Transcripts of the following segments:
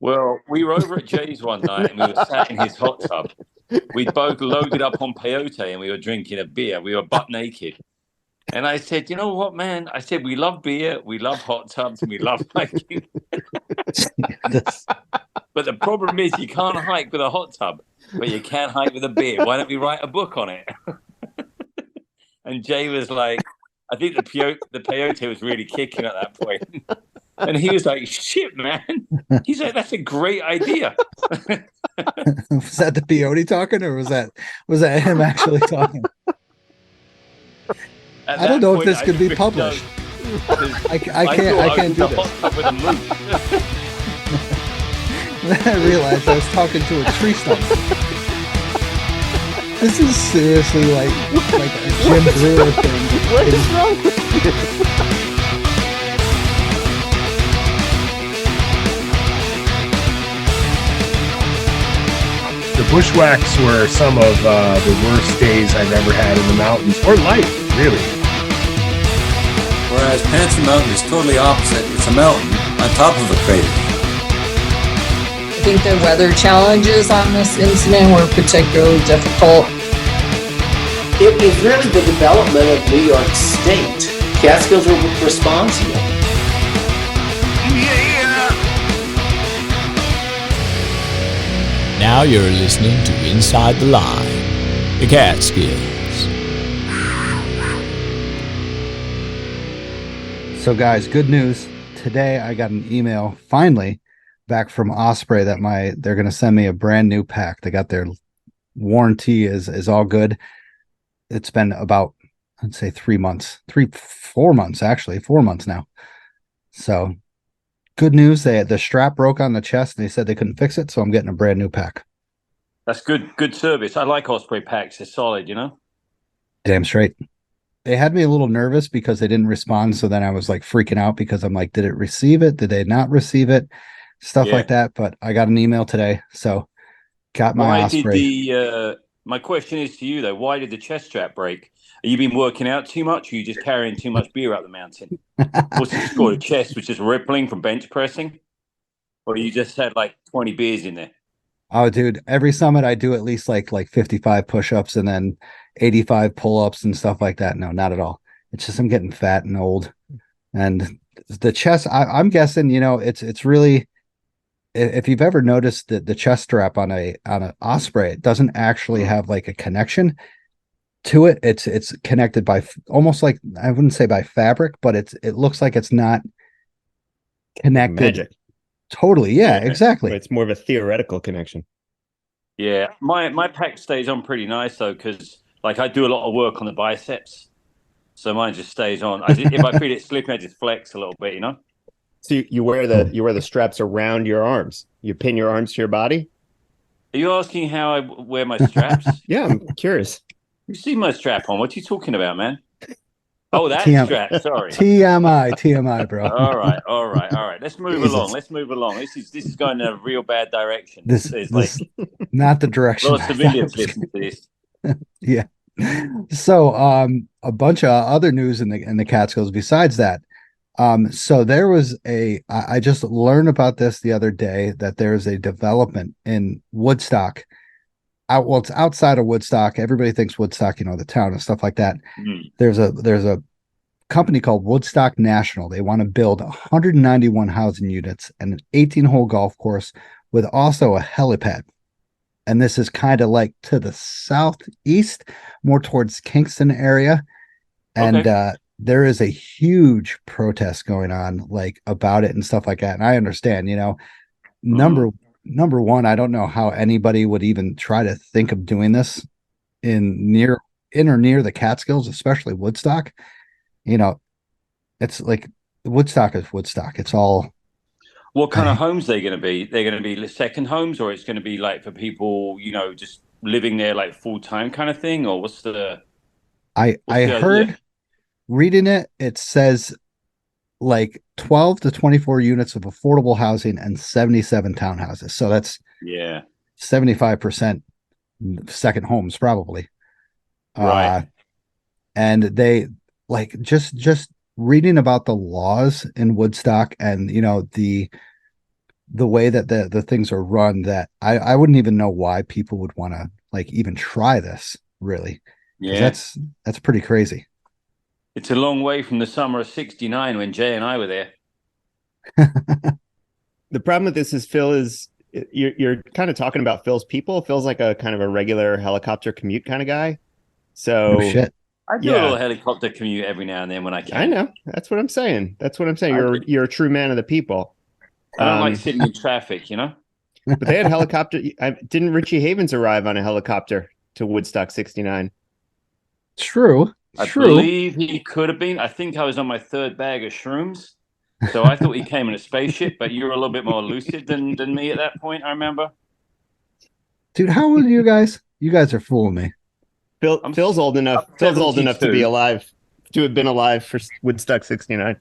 Well, we were over at Jay's one night and we were sat in his hot tub. We'd both loaded up on peyote and we were drinking a beer. We were butt naked. And I said, you know what, man? I said, we love beer, we love hot tubs, and we love hiking. This- But the problem is you can't hike with a hot tub, but you can hike with a beer. Why don't we write a book on it? And Jay was like, I think the peyote was really kicking at that point. And he was like, shit, man. He's like, that's a great idea. was that the peyote talking, or was that him actually talking? At I don't that know if point, this I could be didn't know, published. 'cause I I can't thought I can't was do in the this. hot tub with a moose. Then I realized I was talking to a tree stump. This is seriously like a Jim Brewer thing. What is wrong with you? The bushwhacks were some of the worst days I've ever had in the mountains, or life, really. Whereas Panther Mountain is totally opposite. It's a mountain on top of a crater. I think the weather challenges on this incident were particularly difficult. It was really the development of New York State. Catskills were responsible. Now you're listening to Inside the Line, the Catskills. So guys, good news. Today I got an email finally back from Osprey that they're going to send me a brand new pack. They got their warranty is all good. It's been about, I'd say 4 months actually, 4 months now. So good news. The strap broke on the chest and they said they couldn't fix it. So I'm getting a brand new pack. That's good service. I like Osprey packs. They're solid, you know? Damn straight. They had me a little nervous because they didn't respond. So then I was like freaking out because I'm like, did it receive it? Did they not receive it? Stuff Yeah. like that. But I got an email today. So got my Why Osprey. did my question is to you though, why did the chest strap break? Have you been working out too much or are you just carrying too much beer up the mountain? What's the score? The chest was just rippling from bench pressing? Or you just had like 20 beers in there? Oh, dude, every summit I do at least like 55 push-ups and then 85 pull-ups and stuff like that. No, not at all. It's just I'm getting fat and old. And the chest, I'm guessing, it's really, if you've ever noticed that the chest strap on an Osprey, it doesn't actually have like a connection to it. It's connected by almost like, I wouldn't say by fabric, but it looks like it's not connected. Magic. Totally. Yeah, exactly. But it's more of a theoretical connection. Yeah. My pack stays on pretty nice though, because like I do a lot of work on the biceps. So mine just stays on. If I feel it slipping, I just flex a little bit, you know? So you wear the straps around your arms. You pin your arms to your body. Are you asking how I wear my straps? Yeah, I'm curious. You see my strap on. What are you talking about, man? Oh, that strap. Sorry. TMI, bro. All right. Let's move along. This is going in a real bad direction. This like not the direction. a lot of civilians listen to this. Yeah. So a bunch of other news in the Catskills besides that. So there was I just learned about this the other day that there's a development in Woodstock. It's outside of Woodstock. Everybody thinks Woodstock, the town and stuff like that. Mm. There's a company called Woodstock National. They want to build 191 housing units and an 18-hole golf course with also a helipad. And this is kind of like to the southeast, more towards Kingston area. And there is a huge protest going on like about it and stuff like that. And I understand, number one, I don't know how anybody would even try to think of doing this in or near the Catskills, especially Woodstock. It's like Woodstock is Woodstock. It's all. What kind of homes are they going to be? They're going to be second homes, or it's going to be like for people, just living there like full time kind of thing, or what's the? I heard reading it says like 12 to 24 units of affordable housing and 77 townhouses. So that's 75% second homes probably. Right. And they like just reading about the laws in Woodstock and the the way that the things are run, that I wouldn't even know why people would want to like even try this, really. Because Yeah. that's pretty crazy. It's a long way from the summer of '69 when Jay and I were there. The problem with this is Phil is you're kind of talking about Phil's people. Phil's like a kind of a regular helicopter commute kind of guy. So Oh shit. I do a little helicopter commute every now and then when I can. I know. That's what I'm saying. You're a true man of the people. I don't like sitting in traffic, you know? But they had helicopter. Didn't Richie Havens arrive on a helicopter to Woodstock '69? True. I believe he could have been. I think I was on my third bag of shrooms. So I thought he came in a spaceship, but you were a little bit more lucid than me at that point, I remember. Dude, how old are you guys? You guys are fooling me. Phil's old enough. Phil's old enough to be alive, to have been alive for Woodstock '69.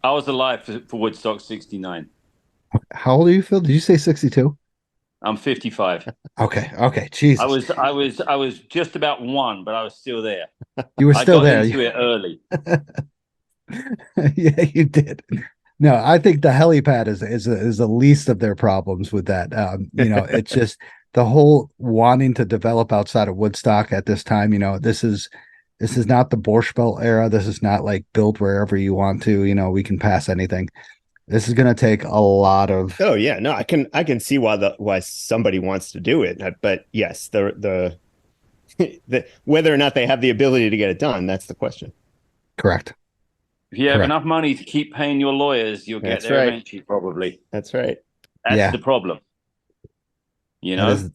I was alive for Woodstock '69. How old are you, Phil? Did you say 62? I'm 55. Okay. Jesus. I was just about one, but I was still there. You were still there. I got into it early. Yeah, you did. No, I think the helipad is the least of their problems with that. It's just the whole wanting to develop outside of Woodstock at this time. This is not the Borscht Belt era. This is not like build wherever you want to. We can pass anything. This is going to take a lot of. Oh yeah, no, I can see why somebody wants to do it, but yes, the whether or not they have the ability to get it done, that's the question. Correct. If you have enough money to keep paying your lawyers, you'll get there eventually, probably. That's right. That's the problem. That is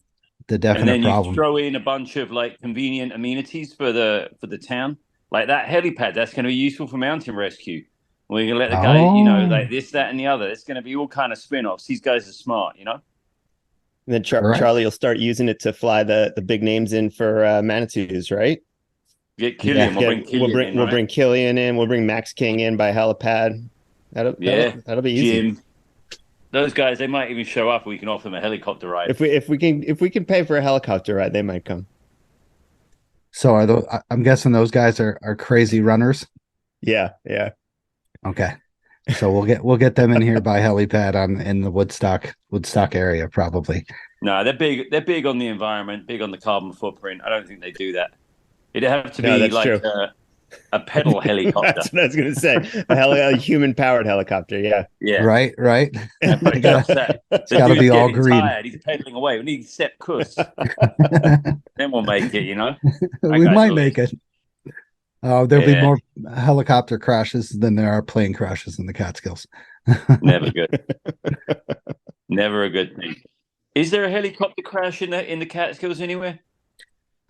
the definite and then problem. You throw in a bunch of like convenient amenities for the town, like that helipad. That's going to be useful for mountain rescue. We're going to let the guy, like this, that, and the other. It's going to be all kind of spin-offs. These guys are smart, And then Charlie will start using it to fly the big names in for Manitous, right? Get Killian. We'll bring Killian We'll bring Killian in. We'll bring Max King in by helipad. That'll be easy. Jim. Those guys, they might even show up. We can offer them a helicopter ride. If we can pay for a helicopter ride, they might come. So I'm guessing those guys are crazy runners. Yeah. Okay. So we'll get them in here by helipad in the Woodstock area probably. No, they're big. They're big on the environment, big on the carbon footprint. I don't think they do that. It'd have to be like a pedal helicopter. That's what I was going to say. A human-powered helicopter. Yeah. Right. It's got to be all green. Tired. He's pedaling away. We need Sepp Kuss. Then we'll make it. We might make it. Oh, there'll be more helicopter crashes than there are plane crashes in the Catskills. Never good. Never a good thing. Is there a helicopter crash in the Catskills anywhere?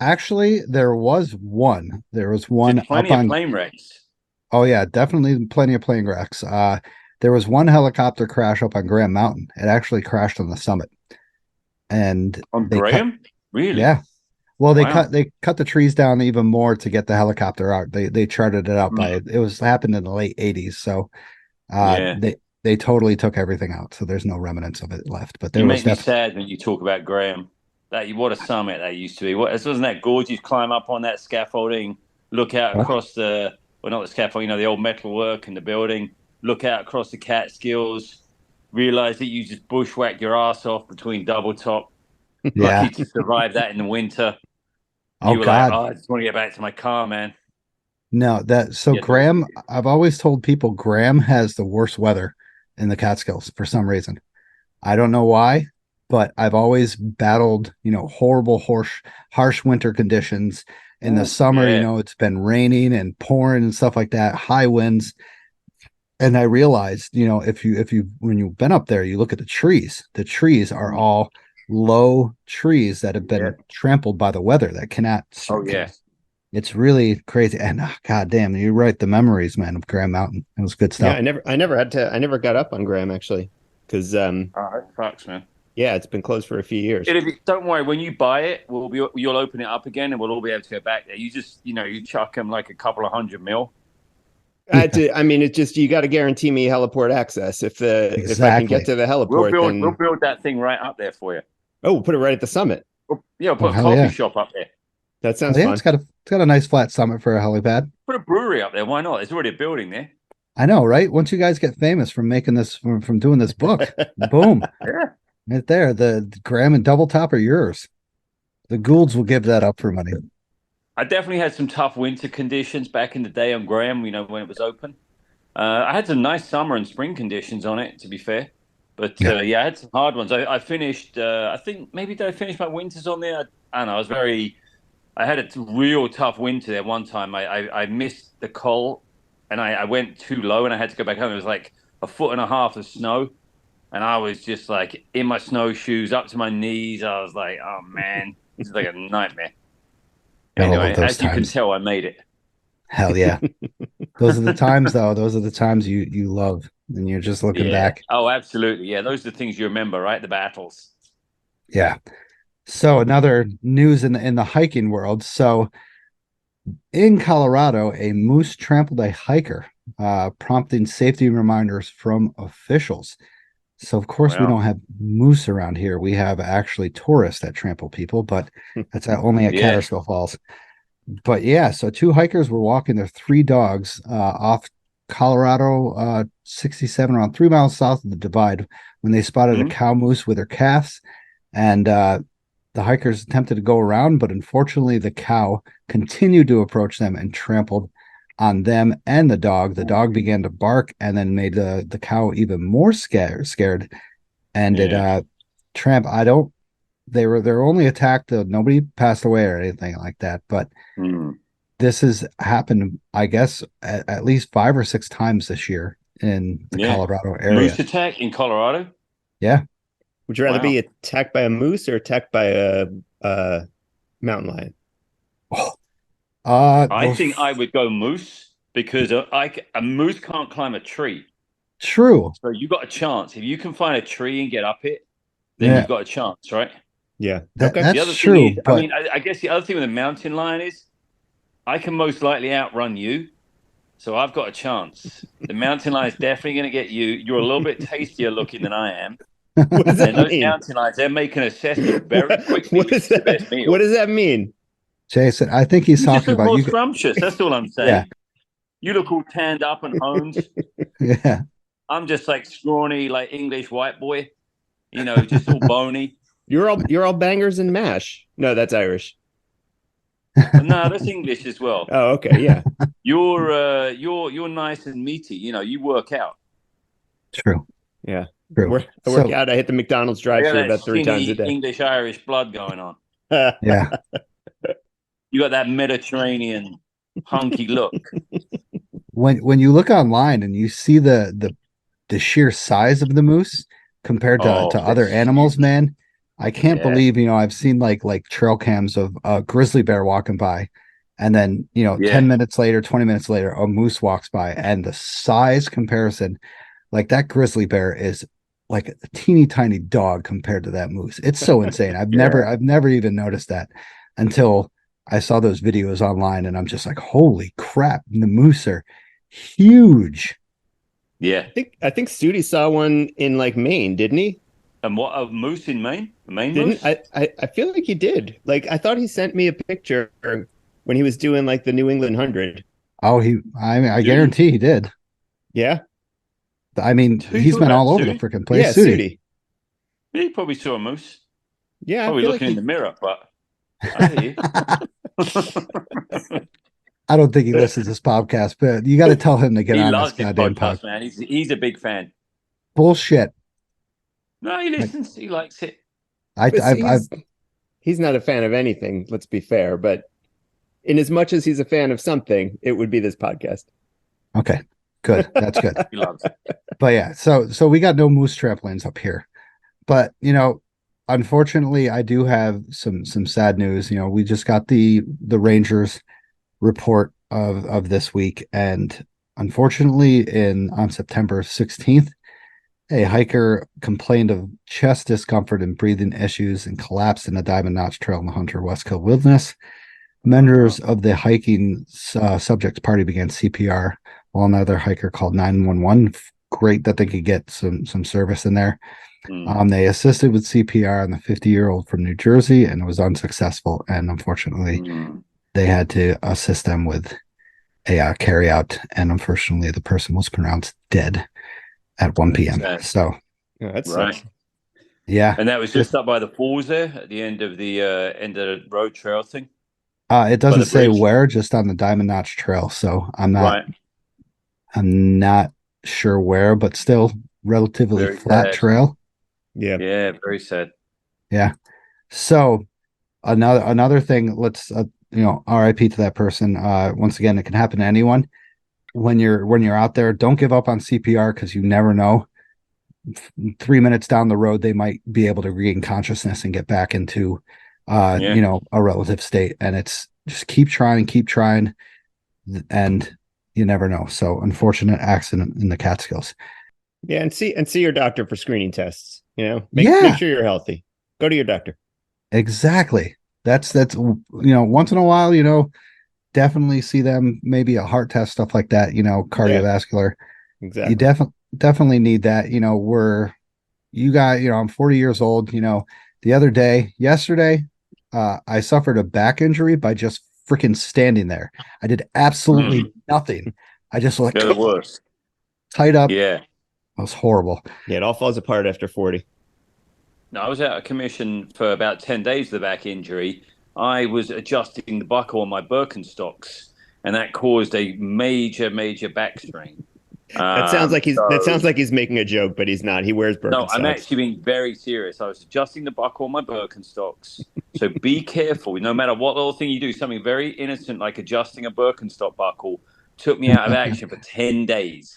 Actually, there was one. There was one. Plenty of plane wrecks. Oh yeah, definitely plenty of plane wrecks. There was one helicopter crash up on Graham Mountain. It actually crashed on the summit. And on Graham? Really? Yeah. Well, they cut the trees down even more to get the helicopter out. They charted it out by it happened in the late 80s. So they totally took everything out. So there's no remnants of it left. But there was me sad when you talk about Graham. What a summit that used to be. Wasn't that gorgeous? Climb up on that scaffolding, look out across not the scaffolding, the old metalwork and the building, look out across the Catskills, realize that you just bushwhack your ass off between double top. Yeah. Lucky to survive that in the winter. You were God. Like, I just want to get back to my car, man. No, Graham, I've always told people Graham has the worst weather in the Catskills for some reason. I don't know why. But I've always battled, horrible, harsh winter conditions. In the summer, it's been raining and pouring and stuff like that, high winds. And I realized, when you've been up there, you look at the trees. The trees are all low trees that have been trampled by the weather that cannot. Oh yeah, it's really crazy. And God damn, you're right. The memories, man, of Graham Mountain. It was good stuff. Yeah, I never got up on Graham actually, because it sucks, man. Yeah, it's been closed for a few years. Don't worry, when you buy it, you'll open it up again, and we'll all be able to go back there. You just, you chuck them like a couple of $100 million. It's just you got to guarantee me heliport access. If I can get to the heliport, we'll build that thing right up there for you. Oh, we'll put it right at the summit. We'll put a coffee shop up there. That sounds fun. It's got a nice flat summit for a helipad. Put a brewery up there. Why not? There's already a building there. I know, right? Once you guys get famous from making this, from doing this book, boom, Yeah. right there. The Graham and Double Top are yours. The Goulds will give that up for money. I definitely had some tough winter conditions back in the day on Graham, when it was open. I had some nice summer and spring conditions on it, to be fair. But Yeah. I had some hard ones. I finished, I think maybe did I finish my winters on there? I don't know. I had a real tough winter there one time. I missed the col and I went too low and I had to go back home. It was like a foot and a half of snow. And I was just like in my snowshoes up to my knees. I was like, oh man, this is like a nightmare. Got all Anyway, of those as you can times. tell, I made it. Hell yeah. Those are the times, though. Those are the times you love, and you're just looking Yeah. back. Oh, absolutely. Yeah. Those are the things you remember, right? The battles. Yeah. So another news in the hiking world. So in Colorado, a moose trampled a hiker, prompting safety reminders from officials. So of course we Wow. don't have moose around here. We have actually tourists that trample people, but that's only at Yeah. Cattersville Falls. But yeah, so two hikers were walking their three dogs off Colorado 67, around 3 miles south of the divide, when they spotted a Mhm. cow moose with her calves. And the hikers attempted to go around, but unfortunately, the cow continued to approach them and trampled on them and the dog. The dog began to bark and then made the cow even more scared. And it Yeah. I don't. They were only attacked. Nobody passed away or anything like that. But Mm. this has happened, I guess, at least 5 or 6 times this year in the Yeah. Colorado area. Moose attack in Colorado? Yeah. Would you rather Wow. be attacked by a moose or attacked by a mountain lion? I think I would go moose because a moose can't climb a tree. True. So you got a chance. If you can find a tree and get up it, then Yeah. you've got a chance, right? Yeah. That, Okay. that's The other true. thing is, But I guess the other thing with a mountain lion is I can most likely outrun you. So I've got a chance. The mountain lion is definitely going to get you. You're a little bit tastier looking than I am. What does that And those mean? mountain lions, they make an assessment very quickly, What which does is the that, best meal. what does that mean? Jason, I think he's You just talking look about more you. scrumptious. That's all I'm saying. Yeah. You look all tanned up and honed. Yeah. I'm just like scrawny, like English white boy. Just all bony. You're all bangers and mash. No, that's Irish. No, that's English as well. Oh, okay, yeah. You're nice and meaty. You work out. True. Yeah. True. I work out. I hit the McDonald's I got drive-thru that about 3 times a skinny day. English Irish blood going on. Yeah. You got that Mediterranean hunky look. When you look online and you see the sheer size of the moose compared to other that's animals, huge. man, I can't Yeah. believe, I've seen like trail cams of a grizzly bear walking by, and then Yeah. 10 minutes later, 20 minutes later, a moose walks by, and the size comparison, like that grizzly bear is like a teeny tiny dog compared to that moose. It's so insane. I've never even noticed that until I saw those videos online, and I'm just like, holy crap, the moose are huge. Yeah. I think Studi saw one in like Maine, didn't he? And what, a moose in Maine? A Maine Didn't moose? I feel like he did. Like I thought he sent me a picture when he was doing like the New England 100. Oh, I guarantee he did. Yeah. I mean, Who he's talking been about, all over the Sudi? freaking place. Yeah, Sudi. Studi. He probably saw a moose. Yeah, Probably I feel looking like in the mirror, but I hear you. I don't think he listens to this podcast, but you got to tell him to get He on loves this this goddamn podcast, podcast. man. He's a big fan. Bullshit. No, he listens. He likes it. He's not a fan of anything, let's be fair, but in as much as he's a fan of something, it would be this podcast. Okay, good. That's good. He loves it. But yeah, so we got no moose trampolines up here. But unfortunately, I do have some sad news. We just got the Rangers report of this week, and unfortunately, on September 16th, a hiker complained of chest discomfort and breathing issues and collapsed in a Diamond Notch Trail in the Hunter Westkill Wilderness. Members of the hiking subjects party began CPR, while another hiker called 911. Great that they could get some service in there. They assisted with CPR on the 50-year-old from New Jersey, and it was unsuccessful. And unfortunately, they had to assist them with carry out, and unfortunately, the person was pronounced dead at 1 p.m. Sad. So, Oh, that's Right. yeah, And that was just up by the falls there at the end of the road trail thing. it doesn't the say bridge? where, just on the Diamond Notch Trail. So I'm Right. not sure where, but still relatively Very flat sad. trail. yeah. Yeah, very sad. Yeah. So another thing, let's RIP to that person. Once again, it can happen to anyone. When you're out there, don't give up on CPR, because you never know. 3 minutes down the road, they might be able to regain consciousness and get back into a relative state. And it's just keep trying, and you never know. So, unfortunate accident in the Catskills. Yeah, and see your doctor for screening tests. Make sure you're healthy. Go to your doctor. Exactly. That's once in a while, definitely see them, maybe a heart test, stuff like that, cardiovascular. Exactly. You definitely need that. I'm 40 years old. Yesterday, I suffered a back injury by just freaking standing there. I did absolutely nothing. I just They're the worst. tied up. Yeah. It was horrible. Yeah, it all falls apart after 40. No, I was out of commission for about 10 days with the back injury. I was adjusting the buckle on my Birkenstocks, and that caused a major, major back strain. That sounds like he's making a joke, but he's not. He wears Birkenstocks. No, I'm actually being very serious. I was adjusting the buckle on my Birkenstocks. So be careful. No matter what little thing you do, something very innocent like adjusting a Birkenstock buckle took me out of action for 10 days.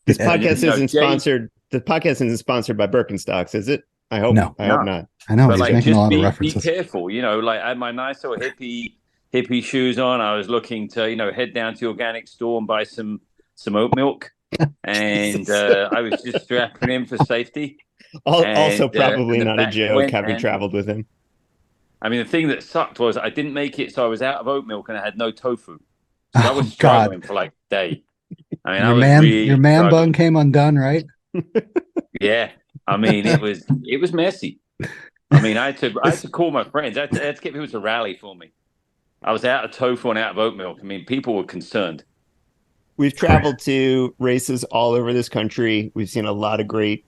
This podcast isn't sponsored. The podcast isn't sponsored by Birkenstocks, is it? I hope. No. I hope not. I know, But he's making a lot of references. Be careful. I had my nice little hippie shoes on. I was looking to, head down to the organic store and buy some oat milk. And I was just strapping in for safety. Also, probably not a joke having and traveled with him. I mean, the thing that sucked was I didn't make it, so I was out of oat milk and I had no tofu. So I was struggling for like a day. I mean, your man bun came undone, right? Yeah. I mean, it was messy. I mean, I had to call my friends. I had to get people to rally for me. I was out of tofu and out of oat milk. I mean, people were concerned. We've traveled to races all over this country. We've seen a lot of great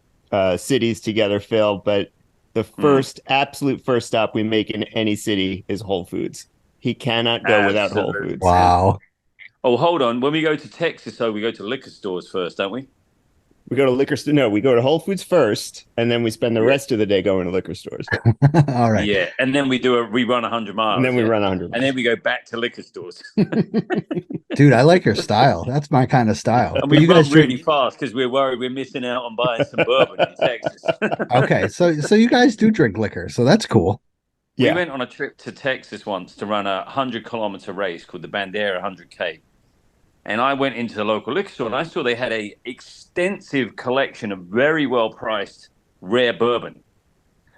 cities together, Phil. But the absolute first stop we make in any city is Whole Foods. He cannot go without Whole Foods. Wow. Oh, hold on. When we go to Texas, we go to liquor stores first, don't we? We go to liquor store. No, we go to Whole Foods first, and then we spend the rest of the day going to liquor stores. All right. Yeah, and then we run 100 miles. And then we run 100 miles. And then we go back to liquor stores. Dude, I like your style. That's my kind of style. And we run really fast because we're worried we're missing out on buying some bourbon in Texas. Okay, so you guys do drink liquor, so that's cool. We went on a trip to Texas once to run a 100-kilometer race called the Bandera 100K. And I went into the local liquor store and I saw they had an extensive collection of very well-priced rare bourbon.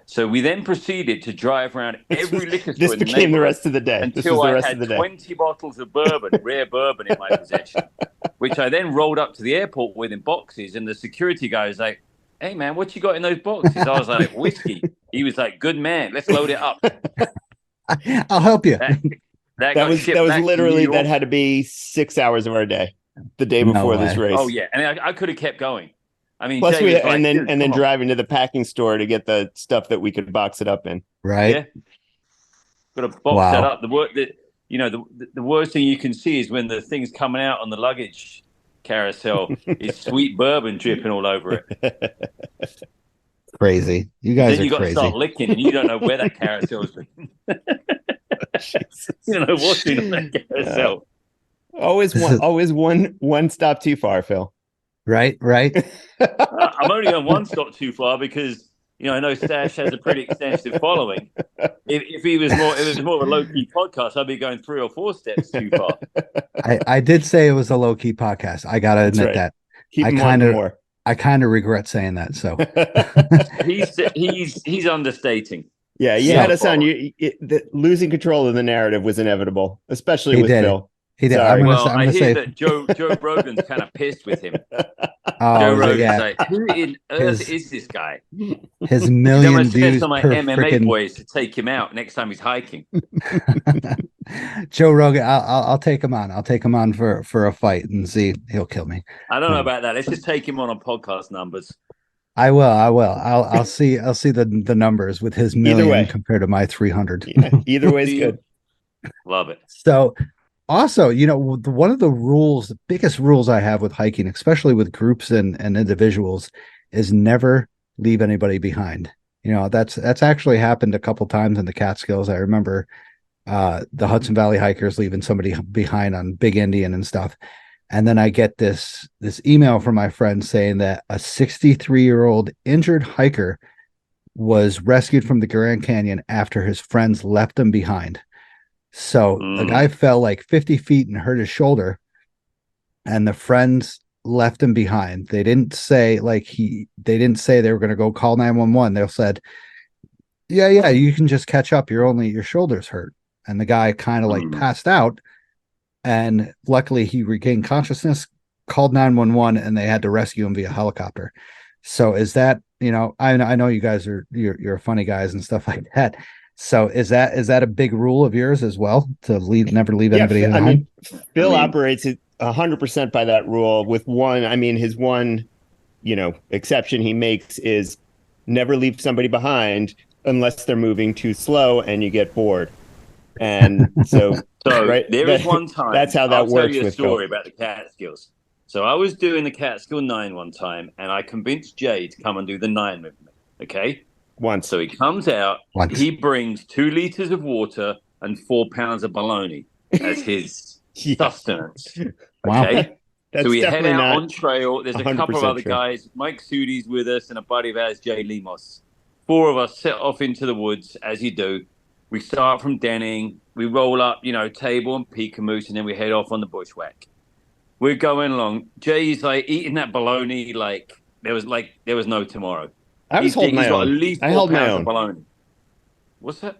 So we then proceeded to drive around every liquor store. This became the rest of the day. Until I had 20 bottles of bourbon, rare bourbon in my possession, which I then rolled up to the airport with in boxes. And the security guy was like, "Hey, man, what you got in those boxes?" I was like, "Whiskey." He was like, "Good man, let's load it up." I'll help you. That was literally, that had to be 6 hours of our day, the day before this race. Oh yeah, and I could have kept going. I mean, plus then driving to the packing store to get the stuff that we could box it up in. Right. Yeah. Got to box that up. The worst thing you can see is when the thing's coming out on the luggage carousel is sweet bourbon dripping all over it. Crazy. You guys then are you got crazy. to start licking, and you don't know where that carousel's been. You don't know what's been on that carousel. Always one stop too far, Phil. Right. I'm only on one stop too far because I know Stash has a pretty extensive following. If it was more of a low key podcast, I'd be going 3 or 4 steps too far. I did say it was a low key podcast. I gotta admit that. I kind of regret saying that. So he's understating. Yeah, you had us on. Losing control of the narrative was inevitable, especially with Phil. He did. Sorry. Well, I'm I gonna hear say, that Joe Rogan's kind of pissed with him. Joe oh Rogan's yeah, like, who in earth his is this guy? his I'm million gonna send views some of my per MMA freaking boys to take him out next time he's hiking. Joe Rogan. I'll take him on. I'll take him on for a fight and see. He'll kill me. I don't know about that. Let's just take him on podcast numbers. I will. I'll see the numbers with his million way. compared to my 300. Yeah, either way is good. Love it. So also, one of the rules, the biggest rules I have with hiking, especially with groups and individuals, is never leave anybody behind. That's actually happened a couple times in the Catskills. I remember the Hudson Valley hikers leaving somebody behind on Big Indian and stuff. And then I get this email from my friend saying that a 63-year-old injured hiker was rescued from the Grand Canyon after his friends left him behind. So the guy fell like 50 feet and hurt his shoulder, and the friends left him behind. They didn't say they were going to go call 911. They said, yeah, you can just catch up. Your shoulder's hurt. And the guy kind of like passed out. And luckily he regained consciousness, called 911, and they had to rescue him via helicopter. So is that, I know you guys you're funny guys and stuff like that. So is that a big rule of yours as well, to never leave anybody behind? I mean, Phil operates it 100% by that rule, with his one, exception he makes is never leave somebody behind unless they're moving too slow and you get bored. And so right, there is one time. That's how that I'll works. Tell you a with story Phil. about the Catskills. So I was doing the Catskill 9 one time, and I convinced Jay to come and do the 9 with me. Okay. Once. So he comes out. He brings 2 liters of water and 4 pounds of bologna as his sustenance. Wow. Okay. That's so we head definitely out not on trail. There's a couple of other true. guys. Mike Sudi's with us, and a buddy of ours, Jay Lemos. 4 of us set off into the woods, as you do. We start from Denning. We roll up, Table and Peekamoose, and then we head off on the bushwhack. We're going along. Jay's like eating that bologna like there was no tomorrow. I was holding my got own. At least I 4 held my pounds own. of bologna. What's that?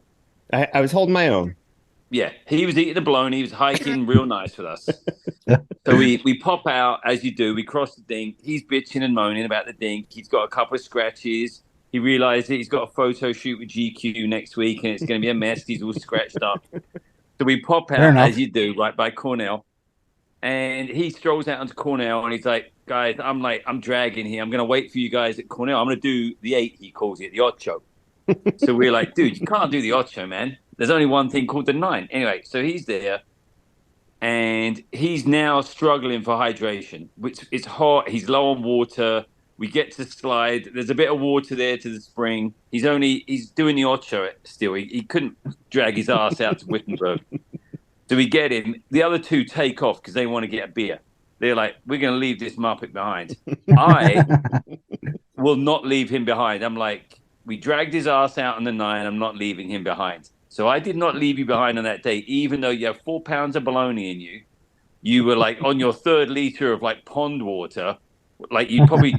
I was holding my own. Yeah, he was eating the bologna. He was hiking real nice with us. So we pop out, as you do. We cross the dink. He's bitching and moaning about the dink. He's got a couple of scratches. He realized that he's got a photo shoot with GQ next week, and it's going to be a mess. He's all scratched up. So we pop out, as you do, right by Cornell. And he strolls out onto Cornell, and he's like, guys, I'm dragging here. I'm going to wait for you guys at Cornell. I'm going to do the 8, he calls it, the ocho. So we're like, dude, you can't do the ocho, man. There's only one thing called the 9. Anyway, so he's there, and he's now struggling for hydration, which is hot. He's low on water. We get to slide. There's a bit of water there to the spring. He's doing the ocho still. He couldn't drag his ass out to Wittenberg. So we get him. The other 2 take off because they want to get a beer. They're like, we're going to leave this Muppet behind. I will not leave him behind. I'm like, we dragged his ass out on the 9. I'm not leaving him behind. So I did not leave you behind on that day, even though you have 4 pounds of bologna in you. You were like on your 3rd liter of like pond water. Like you probably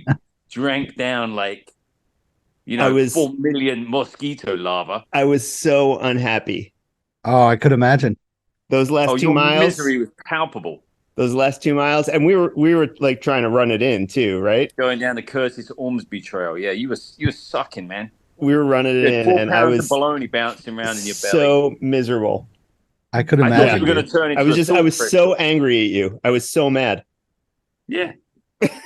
drank down 4 million mosquito larvae. I was so unhappy. Oh, I could imagine. Those last 2 your miles. Misery was palpable. Those last 2 miles, and we were like trying to run it in too, right? Going down the Curtis Ormsby Trail. Yeah, you were sucking, man. We were running it in, and I was of bologna bouncing around in your belly. So miserable. I could I imagine. thought you were going to turn into I was so angry at you. I was so mad. Yeah.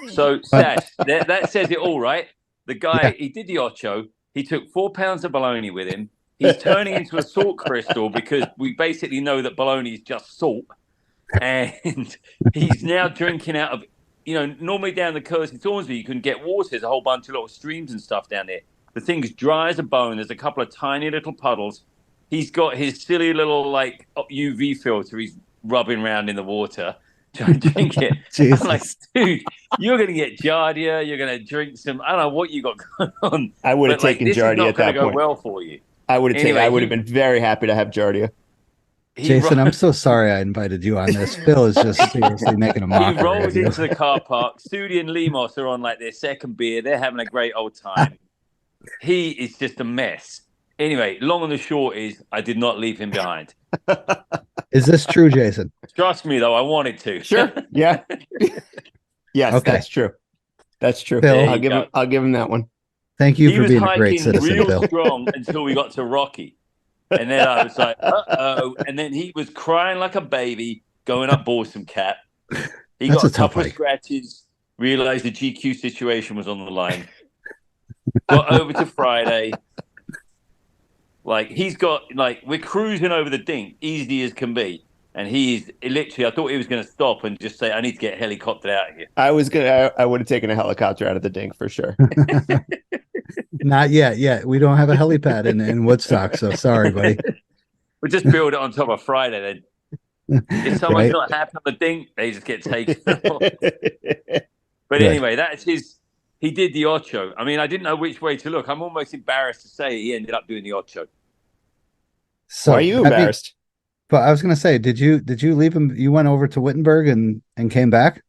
So Stash, that says it all, right? The guy, he did the ocho. He took 4 pounds of bologna with him. He's turning into a salt crystal because we basically know that bologna is just salt. And he's now drinking out of, normally down the Curtis Ormsby, you can get water. There's a whole bunch of little streams and stuff down there. The thing's dry as a bone. There's a couple of tiny little puddles. He's got his silly little UV filter. He's rubbing around in the water, trying to drink it. Jesus. I'm like, dude, you're going to get Giardia. You're going to drink some. I don't know what you got going on. I would have taken Giardia at that point. This is not going to go well for you. I would have been very happy to have Giardia. Jason, I'm so sorry I invited you on this. Phil is just seriously making a mockery. He rolls of you. into the car park. Sudi and Lemos are on their 2nd beer. They're having a great old time. He is just a mess. Anyway, long and the short is I did not leave him behind. Is this true, Jason? Trust me, though, I wanted to. Sure. Yeah. Yes, Okay. that's true. That's true. Phil, I'll give him that one. Thank you He for was being a great hiking citizen, real Phil. strong until we got to Rocky. And then I was like, uh-oh. And then he was crying like a baby going up Borsum Cap. He That's got a a tough couple of hike. scratches, realized the GQ situation was on the line. Got over to Friday. Like, he's got, like, we're cruising over the dink, easy as can be. And he's literally, I thought he was going to stop and just say, I need to get helicoptered out of here. I would have taken a helicopter out of the dink for sure. Not yet. Yeah, we don't have a helipad in Woodstock, so sorry, buddy. We'll just build it on top of Friday then. If someone's Right? not happy on the dink, they just get taken off. But Good. anyway, that's his. He did the ocho. I mean, I didn't know which way to look. I'm almost embarrassed to say he ended up doing the ocho. So Why are you embarrassed? But I was going to say, did you leave him? You went over to Wittenberg and came back.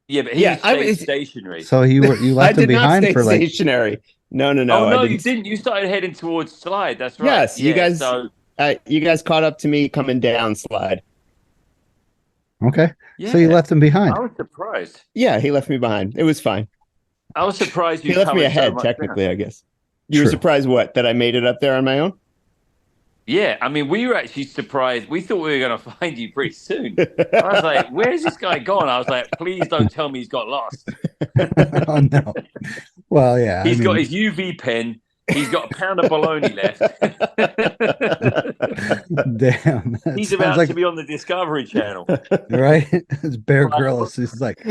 Yeah, but he stayed stationary. So you left him behind for like stationary. No. Oh no, I you didn't. You started heading towards Slide. That's right. Yes, yeah, you guys caught up to me coming down Slide. Okay. Yeah. So you left him behind. I was surprised. Yeah, he left me behind. It was fine. I was surprised you He left me covered ahead, so much technically, ground. I guess. You were True. surprised what? That I made it up there on my own? Yeah, I mean, we were actually surprised. We thought we were going to find you pretty soon. I was like, "Where's this guy gone?" I was like, "Please don't tell me he's got lost." Oh no. Well, yeah. He's got his UV pen. He's got a pound of bologna left. Damn. He's about to be on the Discovery Channel. Right? It's Bear Grylls. He's like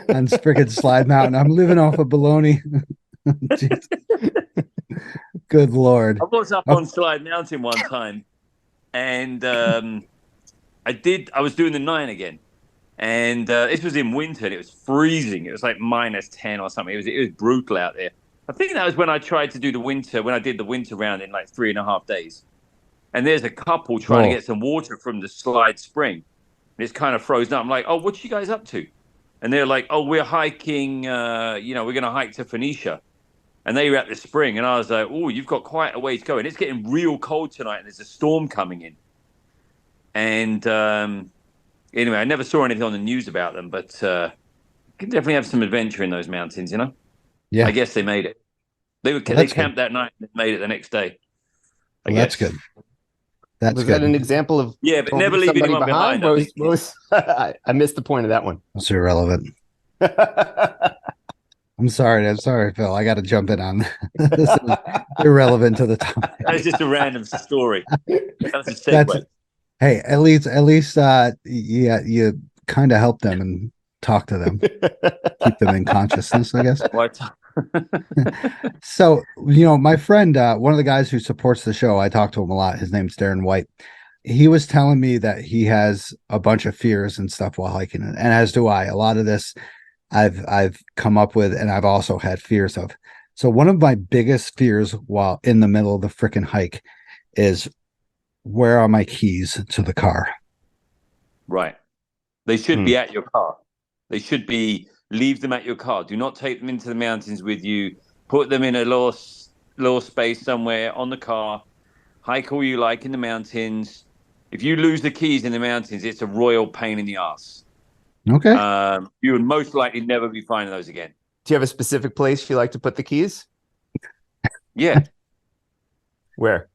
on freaking Slide Mountain. I'm living off of bologna. Good Lord. I was up on Slide Mountain one time, and I was doing the 9 again. And this was in winter, and it was freezing. It was like -10 or something. It was brutal out there. I think that was when I tried to do when I did the winter round in like 3.5 days. And there's a couple trying to get some water from the Slide Spring. And it's kind of frozen up. I'm like, "Oh, what you guys up to?" And they're like, "Oh, we're hiking, we're going to hike to Phoenicia." And they were at the spring. And I was like, "Oh, you've got quite a way to go. And it's getting real cold tonight, and there's a storm coming in." And anyway, I never saw anything on the news about them, but you can definitely have some adventure in those mountains, you know? Yeah. I guess they made it. They camped that night and made it the next day. That's good. That's was good. that an example of but never leave anyone behind. I missed the point of that one. That's irrelevant. I'm sorry, Phil. I got to jump in on this. Is irrelevant to the topic. That's just a random story. That's a segue. Hey, at least, you kind of help them and talk to them, keep them in consciousness, I guess. What? So, my friend, one of the guys who supports the show, I talk to him a lot. His name's Darren White. He was telling me that he has a bunch of fears and stuff while hiking, and as do I. A lot of this I've come up with, and I've also had fears of. So one of my biggest fears while in the middle of the freaking hike is, where are my keys to the car? Right. They should be at your car. They should leave them at your car. Do not take them into the mountains with you. Put them in a little space somewhere on the car. Hike all you like in the mountains. If you lose the keys in the mountains, it's a royal pain in the ass. Okay. You would most likely never be finding those again. Do you have a specific place you like to put the keys? Yeah. Where?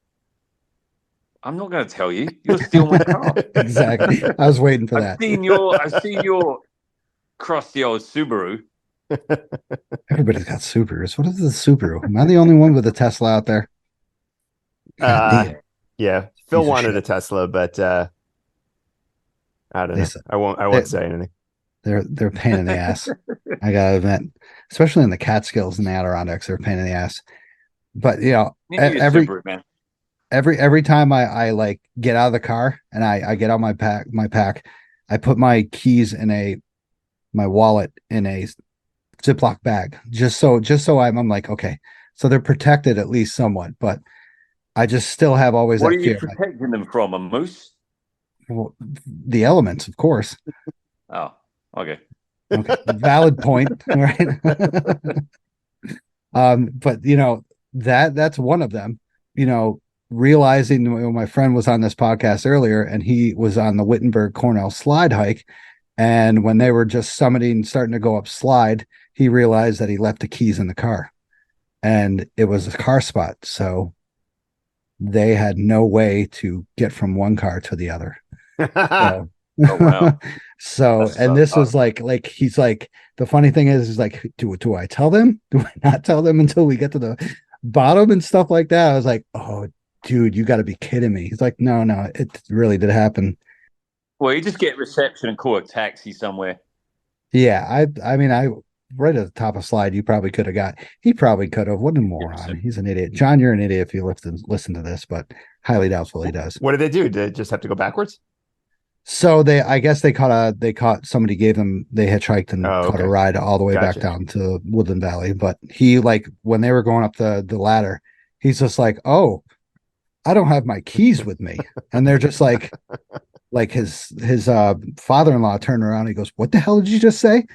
I'm not going to tell you. You'll steal my car. Exactly. I was waiting for that. I've seen your crusty old Subaru. Everybody's got Subarus. What is the Subaru? Am I the only one with a Tesla out there? Yeah. Phil wanted a Tesla, but I don't know. I won't say anything. They're a pain in the ass. I gotta admit, especially in the Catskills and the Adirondacks, they're a pain in the ass. But every time I like get out of the car and I get out my pack, I put my keys in my wallet in a Ziploc bag, just so I'm like, okay, so they're protected at least somewhat, but I just still have always What that are you fear. protecting them from? A moose? Well, the elements, of course. Oh, okay. Valid point, right? But that's one of them. realizing my friend was on this podcast earlier, and he was on the Wittenberg Cornell slide hike. And when they were just summiting, starting to go up slide, he realized that he left the keys in the car, and it was a car spot. So they had no way to get from one car to the other. So, Oh wow. so That's and so this tough. was like he's like, the funny thing is like, do I tell them? Do I not tell them until we get to the bottom and stuff like that? I was like, oh, dude, you got to be kidding me. He's like, no, it really did happen. Well, you just get reception and call a taxi somewhere. Yeah, I mean, I right at the top of slide, you probably could have got. He probably could have. What a moron! He's an idiot. John, you're an idiot if you listen to this, but highly doubtful he does. What did they do? Did they just have to go backwards? So I guess they caught somebody gave them, they hitchhiked and caught a ride all the way back down to Woodland Valley. But he, like, when they were going up the ladder, he's just like, oh, I don't have my keys with me. And they're just like his father-in-law turned around and he goes, what the hell did you just say?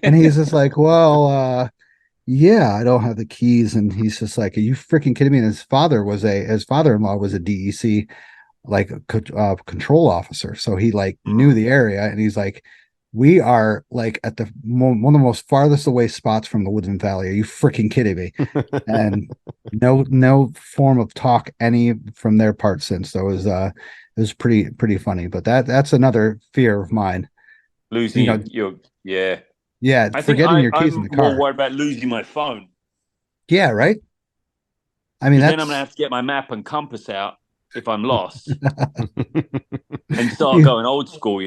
And he's just like, well, yeah, I don't have the keys. And he's just like, are you freaking kidding me? And his father-in-law was a DEC like control officer, so he like knew the area, and he's like, we are like at the one of the most farthest away spots from the Woodland Valley. Are you freaking kidding me? And no form of talk any from their part since. So it was pretty funny. But that's another fear of mine, losing your forgetting your keys in the car. I'm more worried about losing my phone. Yeah, right. I mean, then I'm gonna have to get my map and compass out if I'm lost and start going old school,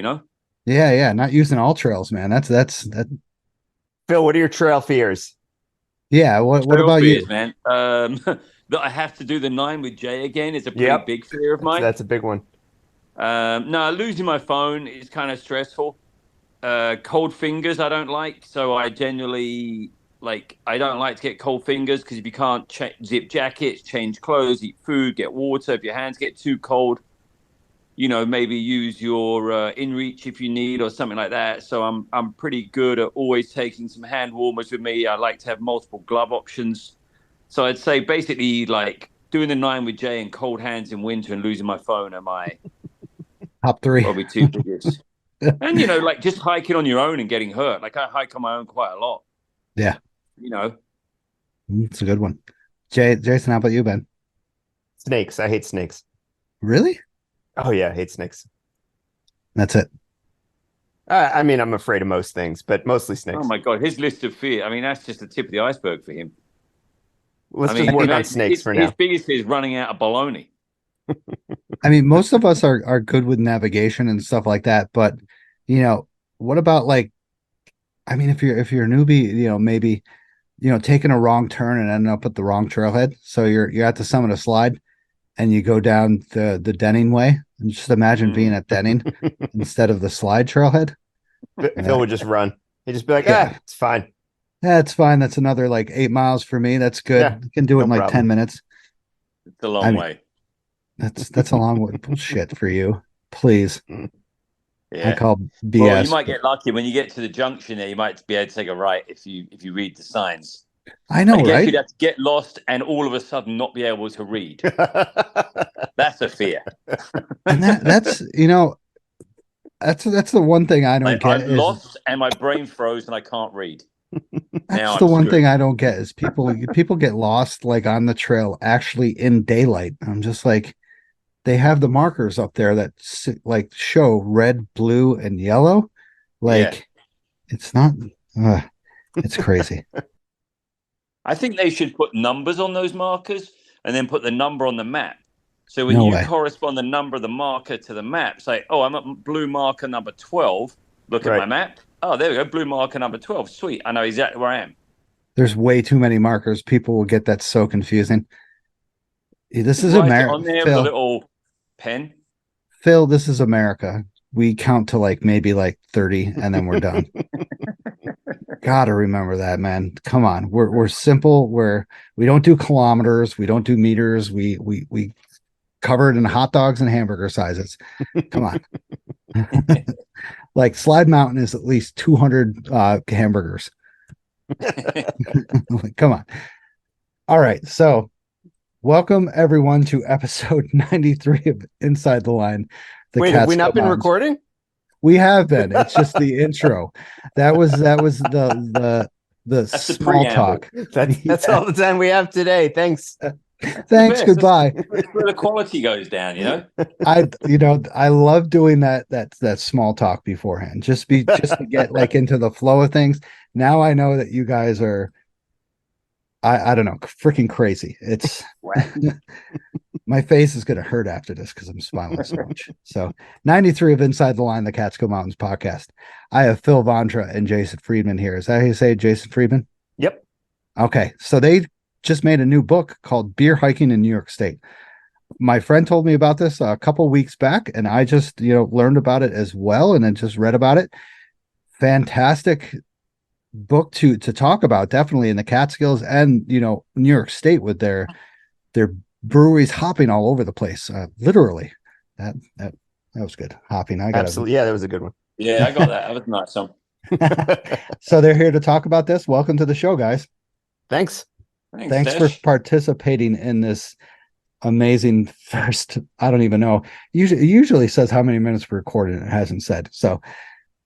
Yeah, not using all trails, man. That's Phil, what are your trail fears? Yeah, what about fears, you, man? That I have to do the 9 with Jay again is a pretty big fear of mine. That's a big one. No, losing my phone is kind of stressful. Cold fingers I don't like, so I genuinely I don't like to get cold fingers, because if you can't zip jackets, change clothes, eat food, get water, if your hands get too cold, maybe use your InReach if you need, or something like that. So I'm pretty good at always taking some hand warmers with me. I like to have multiple glove options. So I'd say basically like doing the 9 with Jay and cold hands in winter and losing my phone are my top 3 probably 2 biggest. And like just hiking on your own and getting hurt. Like I hike on my own quite a lot. Yeah. It's a good one. Jason, how about you, Ben? Snakes. I hate snakes. Really? Oh yeah, I hate snakes. That's it. I mean, I'm afraid of most things, but mostly snakes. Oh my God, his list of fear. I mean, that's just the tip of the iceberg for him. Let's just work on snakes for now. His biggest fear is running out of baloney. I mean, most of us are good with navigation and stuff like that, but what about I mean, if you're a newbie, maybe taking a wrong turn and ending up at the wrong trailhead. So you're at the summit of slide and you go down the Denning way, and just imagine being at Denning instead of the slide trailhead. Phil would just run. He'd just be like, it's fine. Yeah, it's fine. That's another 8 miles for me. That's good. Yeah, you can do it in 10 minutes. It's a long way. That's a long way. Bullshit for you. Please. Yeah. I call BS. Well, you might get lucky when you get to the junction there. You might be able to take a right if you read the signs. I know, right? You'd have to get lost and all of a sudden not be able to read. That's a fear. And that's the one thing I don't get. I'm lost and my brain froze and I can't read. That's the one thing I don't get is people get lost on the trail actually in daylight. I'm just like, they have the markers up there that show red, blue, and yellow. It's not. It's crazy. I think they should put numbers on those markers and then put the number on the map. So when correspond the number of the marker to the map, say, oh, I'm at blue marker number 12. Look at my map. Oh, there we go. Blue marker number 12. Sweet. I know exactly where I am. There's way too many markers. People will get that so confusing. This is America. On there with a little pen. Phil, this is America. We count to maybe 30 and then we're done. Gotta remember that, man. Come on. We're simple. We don't do kilometers. We don't do meters. We cover it in hot dogs and hamburger sizes. Come on. Slide Mountain is at least 200 hamburgers. Come on. All right. So Welcome everyone to episode 93 of Inside the Line. Wait, have we not been recording? We have been. It's just the intro. That was the That's small talk. That's all the time we have today. Thanks. Thanks. Goodbye. That's where the quality goes down, you know. I love doing that small talk beforehand. Just to get like into the flow of things. Now I know that you guys are I don't know, freaking crazy. It's my face is going to hurt after this because I'm smiling so much. So 93 of Inside the Line, the Catskill Mountains podcast. I have Phil Vondra and Jason Friedman here. Is that how you say it, Jason Friedman? Yep. Okay. So they just made a new book called Beer Hiking in New York State. My friend told me about this a couple weeks back, and I just, learned about it as well, and then just read about it. Fantastic book to talk about, definitely in the Catskills and New York State with their breweries hopping all over the place. Literally, that was good. Hopping. Absolutely, yeah, that was a good one. Yeah, I got that. That was a nice one. So they're here to talk about this. Welcome to the show, guys. Thanks for participating in this amazing first. I don't even know. It usually says how many minutes we're recording. It hasn't said, so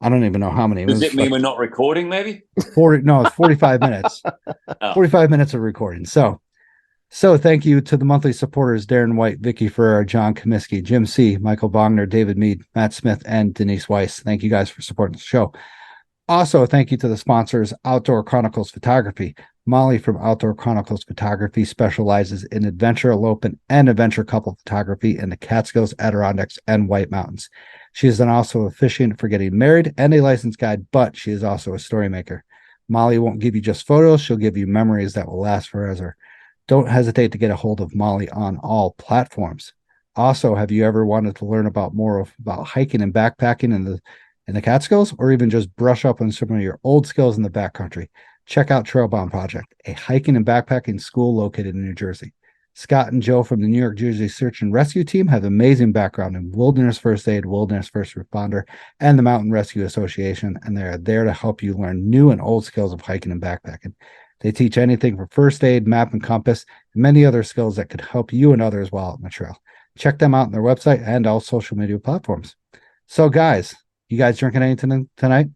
I don't even know how many. Does it mean we're not recording? Maybe 40. No, it's 45 minutes. 45 minutes of recording. So thank you to the monthly supporters: Darren White, Vicky Ferrer, John Comiskey, Jim C., Michael Bogner, David Mead, Matt Smith, and Denise Weiss. Thank you guys for supporting the show. Also, thank you to the sponsors: Outdoor Chronicles Photography. Molly from Outdoor Chronicles Photography specializes in adventure elopement and adventure couple photography in the Catskills, Adirondacks, and White Mountains. She is then also a officiant for getting married and a licensed guide, but she is also a story maker. Molly won't give you just photos. She'll give you memories that will last forever. Don't hesitate to get a hold of Molly on all platforms. Also, have you ever wanted to learn about hiking and backpacking in the Catskills, or even just brush up on some of your old skills in the backcountry? Check out Trailbound Project, a hiking and backpacking school located in New Jersey. Scott and Joe from the New York Jersey Search and Rescue Team have amazing background in wilderness first aid, wilderness first responder, and the Mountain Rescue Association, and they are there to help you learn new and old skills of hiking and backpacking. They teach anything from first aid, map and compass, and many other skills that could help you and others while out on the trail. Check them out on their website and all social media platforms. So, guys, you guys drinking anything tonight?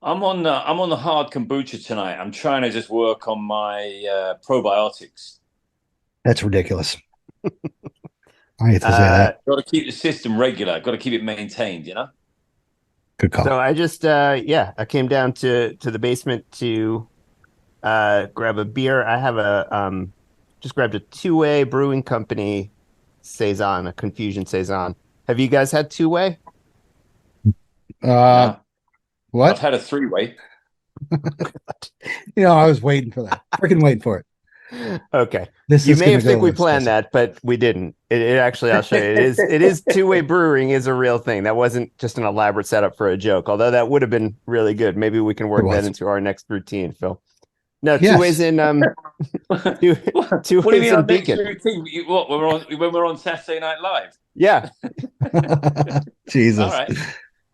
I'm on the hard kombucha tonight. I'm trying to just work on my probiotics. That's ridiculous. I hate to say that. Got to keep the system regular. Got to keep it maintained. Good call. So I just I came down to the basement to grab a beer. I have just grabbed a two-way brewing company saison, a Confusion saison. Have you guys had two-way? No. What? I've had a three-way. I was waiting for that. Freaking waiting for it. Okay. You may have think we planned that, but we didn't. It actually, I'll show you. It is two-way brewing is a real thing. That wasn't just an elaborate setup for a joke, although that would have been really good. Maybe we can work that into our next routine, Phil. No, yes. Two ways in two ways in Beacon. What when we're on Saturday Night Live? Yeah. Jesus. All right.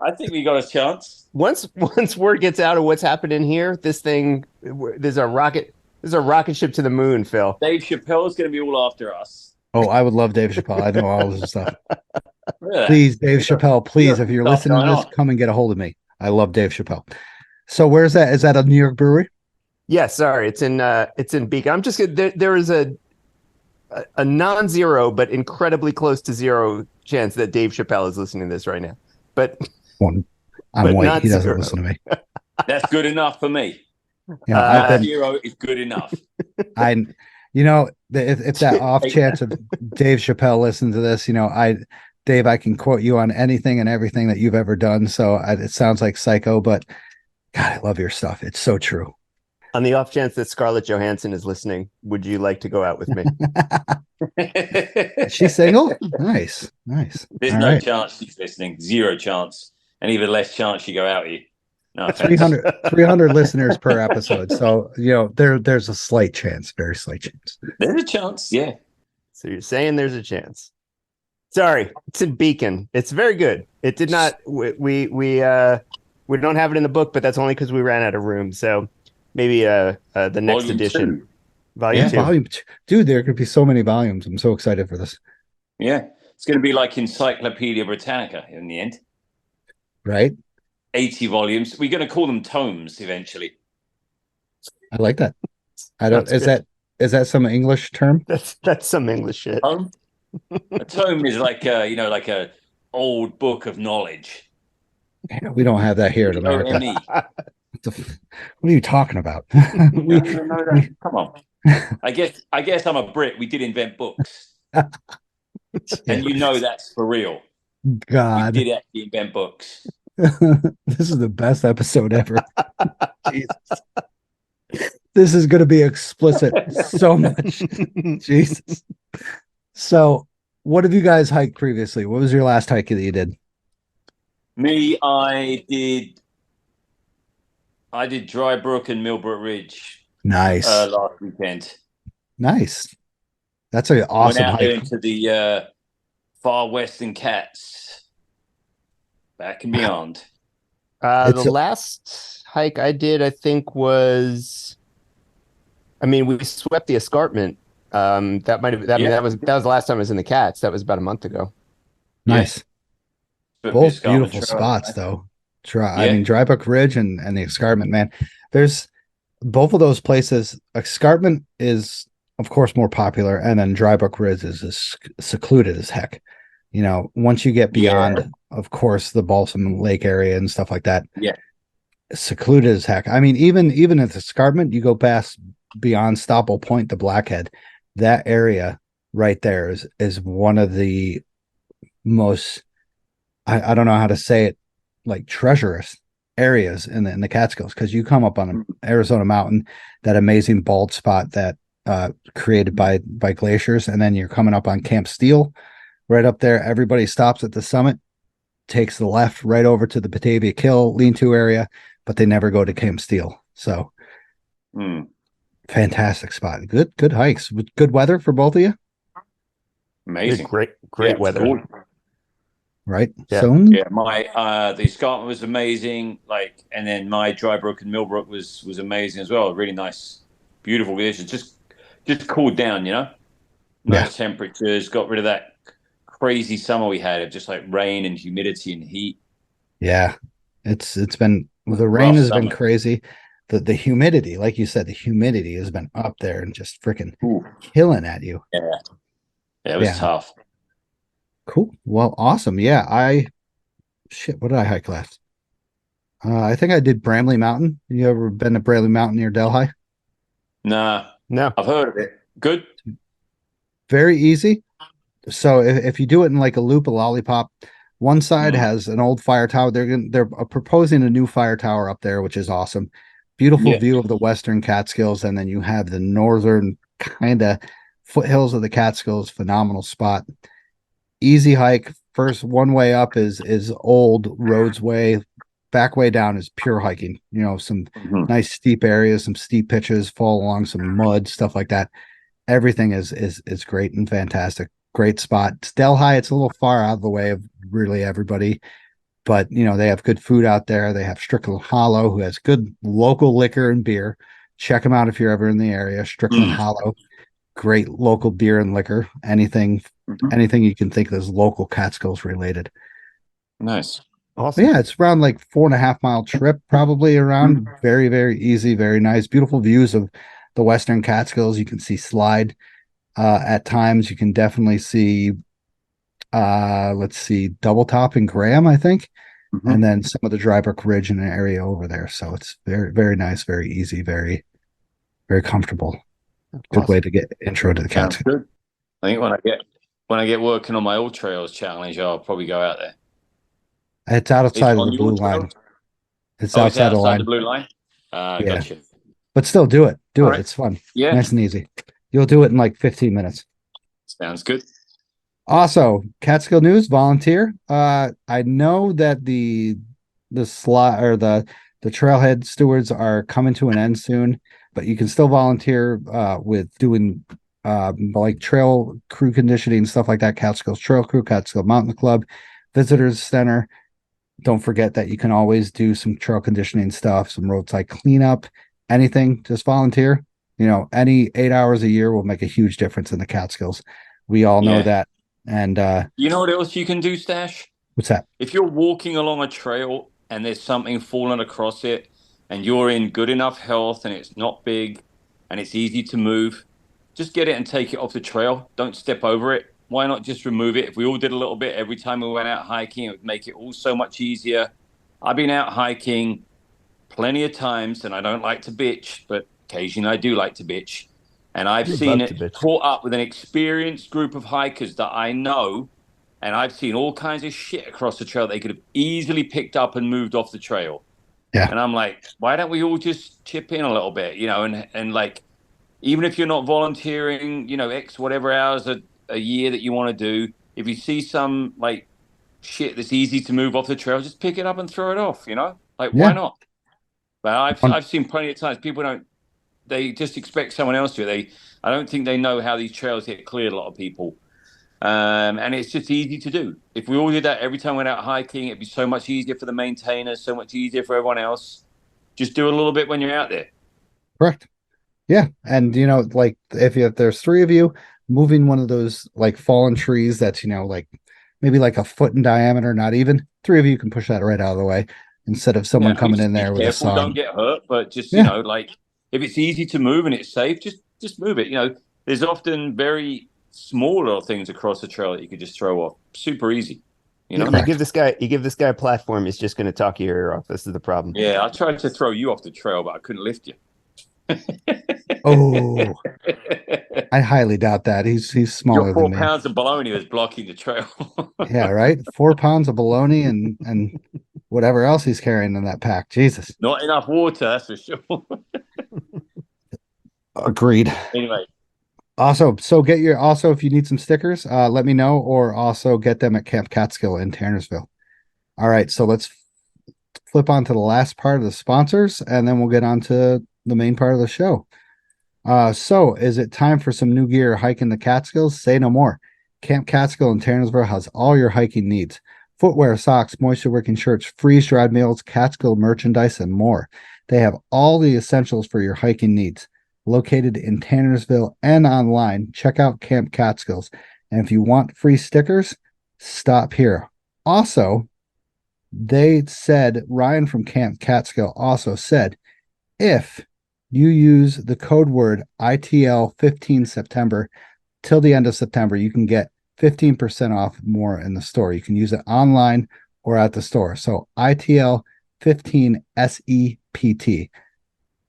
I think we got a chance. Once word gets out of what's happening here, there's a rocket ship to the moon, Phil. Dave Chappelle's going to be all after us. Oh, I would love Dave Chappelle. I know all this stuff. Really? Please, Dave Chappelle, please, if you're listening to this, come and get a hold of me. I love Dave Chappelle. So where's that? Is that a New York brewery? Yeah, sorry. It's in Beacon. I'm just there is a non-zero but incredibly close to zero chance that Dave Chappelle is listening to this right now. But I'm white. He doesn't listen to me. That's good enough for me. Zero is good enough. If that off chance of Dave Chappelle listens to this, Dave, I can quote you on anything and everything that you've ever done. So it sounds like psycho, but God, I love your stuff. It's so true. On the off chance that Scarlett Johansson is listening, would you like to go out with me? Is she single? Nice. There's no chance she's listening. Zero chance. And even less chance she go out with you. No, 300 listeners per episode. So, there's a slight chance, very slight chance. There's a chance, yeah. So you're saying there's a chance. Sorry, it's in Beacon. It's very good. It did not, we don't have it in the book, but that's only because we ran out of room. So maybe the next edition. Volume Yeah. two. Dude, there could be so many volumes. I'm so excited for this. Yeah. It's going to be like Encyclopedia Britannica in the end. Right? 80 volumes. We're going to call them tomes eventually. I like that. I don't. Sounds good. Is that some English term? That's some English shit. Tome? A tome is like like a old book of knowledge. Yeah, we don't have that here in America. O-M-E. What are you talking about? No. Come on. I guess I'm a Brit. We did invent books. And you know that's for real. God. We did actually invent books. This is the best episode ever. Jesus. This is going to be explicit so much. Jesus. So, what have you guys hiked previously? What was your last hike that you did? Me, I did Drybrook and Millbrook Ridge Nice. last weekend. Nice. That's an awesome Went out there hike. into the far western Cats, back and beyond. The last hike I did, I think, was, we swept the escarpment. That was the last time I was in the Cats. That was about a month ago. Nice. Yeah. Both beautiful spots, though. Drybrook Ridge and the escarpment, man. There's both of those places. Escarpment is, of course, more popular, and then Drybrook Ridge is secluded as heck. Once you get beyond, of course, the Balsam Lake area and stuff like that. Yeah. Secluded as heck. Even at the escarpment, you go past beyond Stopple Point to Blackhead. That area right there is one of the most, I don't know how to say it, like treacherous areas in the Catskills, because you come up on an Arizona mountain, that amazing bald spot that created by glaciers, and then you're coming up on Camp Steele right up there. Everybody stops at the summit, takes the left right over to the Batavia Kill lean-to area, but they never go to Camp Steele. So fantastic spot. Good hikes with good weather for both of you. Amazing. Great weather. Cool. Right. Yeah. So my the escarpment was amazing. And then my Drybrook and Millbrook was amazing as well. Really nice, beautiful conditions. Just cooled down, Nice temperatures. Got rid of that crazy summer we had of just like rain and humidity and heat. Yeah, it's been, the rain has been crazy. The humidity, like you said, the humidity has been up there and just freaking killing at you. Yeah, it was tough. Cool. Well, awesome. Yeah, what did I hike last? I think I did Bramley Mountain. You ever been to Bramley Mountain near Delhi? Nah, no. I've heard of it. Good. Very easy. So if you do it in like a loop, a lollipop, one side has an old fire tower. They're proposing a new fire tower up there, which is awesome. Beautiful view of the Western Catskills, and then you have the northern kind of foothills of the Catskills. Phenomenal spot. Easy hike. First one way up is old roads way. Back way down is pure hiking. Some nice steep areas, some steep pitches, fall along some mud, stuff like that. Everything is great and fantastic. Great spot. It's Delhi. It's a little far out of the way of really everybody, but they have good food out there. They have Strickland Hollow, who has good local liquor and beer. Check them out if you're ever in the area. Strickland Hollow, great local beer and liquor. Anything you can think of as local Catskills related. Nice. Awesome. Yeah, it's around like 4.5 mile trip, probably around. Very, very easy, very nice. Beautiful views of the Western Catskills. You can see Slide at times. You can definitely see Double Top and Graham, I think. And then some of the Drybrook Ridge in an area over there. So it's very, very nice, very easy, very, very comfortable. Good way to get intro to the Catskills. Good. I think when I get working on my All Trails challenge, I'll probably go out there. It's outside of the blue line. It's outside the line. The blue line. Gotcha. But still, do it. Do All it. right. It's fun. Yeah. Nice and easy. You'll do it in like 15 minutes. Sounds good. Also, Catskill News volunteer. I know that the trailhead stewards are coming to an end soon, but you can still volunteer with doing like trail crew conditioning, stuff like that. Catskills Trail Crew, Catskill Mountain Club, Visitors Center. Don't forget that you can always do some trail conditioning stuff, some roadside cleanup, anything. Just volunteer. any 8 hours a year will make a huge difference in the Catskills. We all know that. And you know what else you can do, Stash? What's that? If you're walking along a trail and there's something falling across it and you're in good enough health and it's not big and it's easy to move, just get it and take it off the trail. Don't step over it. Why not just remove it? If we all did a little bit every time we went out hiking, it would make it all so much easier. I've been out hiking plenty of times, and I don't like to bitch, but occasionally I do like to bitch. And I've seen it caught up with an experienced group of hikers that I know, and I've seen all kinds of shit across the trail they could have easily picked up and moved off the trail. Yeah. And I'm like, why don't we all just chip in a little bit, and like, even if you're not volunteering, X whatever hours a year that you want to do, if you see some like shit that's easy to move off the trail, just pick it up and throw it off, why not? But I've seen plenty of times they just expect someone else to. I don't think they know how these trails get cleared, a lot of people. And it's just easy to do. If we all did that every time we went out hiking, it'd be so much easier for the maintainers, so much easier for everyone else. Just do a little bit when you're out there. Correct. Yeah. And, like if there's three of you moving one of those like fallen trees that's, like maybe like a foot in diameter, not even, three of you can push that right out of the way instead of someone coming in there with a saw. Don't get hurt, but just, if it's easy to move and it's safe, just move it. There's often very small little things across the trail that you could just throw off. Super easy. You give this guy a platform, he's just going to talk your ear off. This is the problem. Yeah, I tried to throw you off the trail, but I couldn't lift you. Oh, I highly doubt that. He's smaller than me. 4 pounds of bologna was blocking the trail. Yeah, right. 4 pounds of bologna and whatever else he's carrying in that pack. Jesus, not enough water, that's for sure. Agreed. Anyway, so if you need some stickers, let me know, or also get them at Camp Catskill in Tannersville. All right, so let's flip on to the last part of the sponsors, and then we'll get on to the main part of the show. So is it time for some new gear hiking the Catskills? Say no more. Camp Catskill in Tannersville has all your hiking needs: footwear, socks, moisture wicking shirts, freeze-dried meals, Catskill merchandise, and more. They have all the essentials for your hiking needs. Located in Tannersville and online, check out Camp Catskills. And if you want free stickers, stop here. Also, Ryan from Camp Catskill also said, if you use the code word ITL 15 September till the end of September, you can get 15% off more in the store. You can use it online or at the store. So ITL 15 SEPT.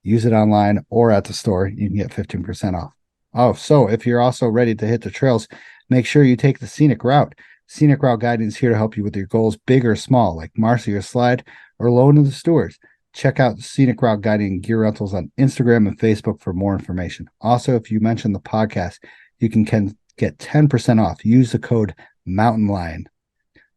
Use it online or at the store. You can get 15% off. Oh, so if you're also ready to hit the trails, make sure you take the scenic route. Scenic Route Guiding is here to help you with your goals, big or small, like Marcy or Slide or Loan to the Stewards. Check out Scenic Route Guiding and Gear Rentals on Instagram and Facebook for more information. Also, if you mention the podcast, you can get 10% off. Use the code Mountain Lion.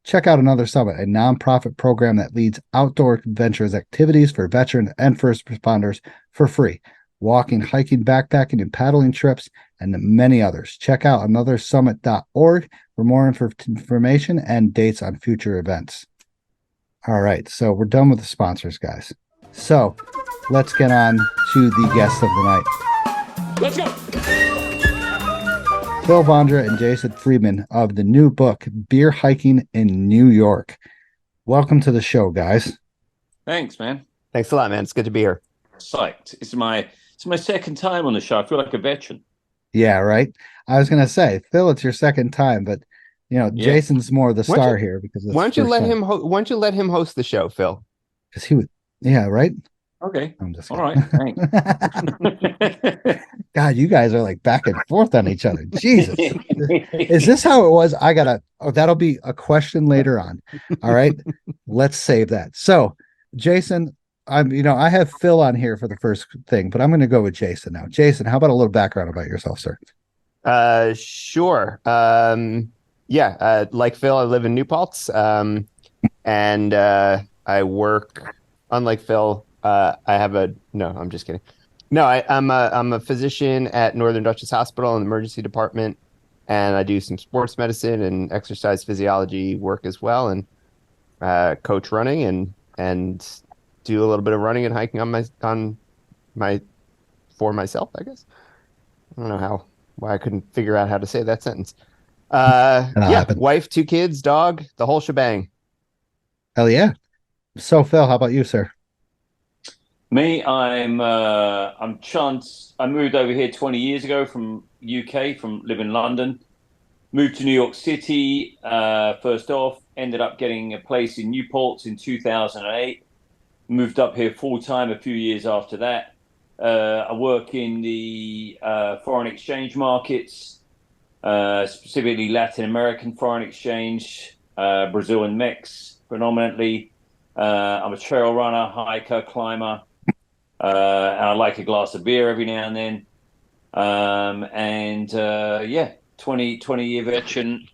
Check out Another Summit, a nonprofit program that leads outdoor adventures activities for veterans and first responders for free. Walking, hiking, backpacking, and paddling trips, and many others. Check out anothersummit.org for more information and dates on future events. All right, so we're done with the sponsors, guys. So let's get on to the guest of the night. Let's go. Phil Vondra and Jason Friedman of the new book, Beer Hiking in New York. Welcome to the show, guys. Thanks, man. Thanks a lot, man. It's good to be here. Psyched. It's my second time on the show. I feel like a veteran. Yeah, right. I was gonna say, Phil, it's your second time, but Jason's more the star here because why don't you let him host the show, Phil? Because he would. Yeah, right. Okay. I'm just all right. Thanks. God, you guys are like back and forth on each other. Jesus. Is this how it was? That'll be a question later on. All right. Let's save that. So, Jason, I have Phil on here for the first thing, but I'm going to go with Jason now. Jason, how about a little background about yourself, sir? Sure. Like Phil, I live in New Paltz, and I work. Unlike Phil, I'm just kidding. No, I'm a physician at Northern Dutchess Hospital in the emergency department, and I do some sports medicine and exercise physiology work as well, and coach running and do a little bit of running and hiking on my for myself, I guess. I don't know why I couldn't figure out how to say that sentence. That'll Yeah, happen. wife, 2 kids, dog, the whole shebang. Hell yeah. So Phil, how about you, sir? Me, I'm Chance. I moved over here 20 years ago from UK, from living in London. Moved to New York City first off. Ended up getting a place in Newport in 2008. Moved up here full time a few years after that. I work in the foreign exchange markets, specifically Latin American foreign exchange, Brazil and Mex predominantly. I'm a trail runner, hiker, climber, and I like a glass of beer every now and then. Yeah, 20-year veteran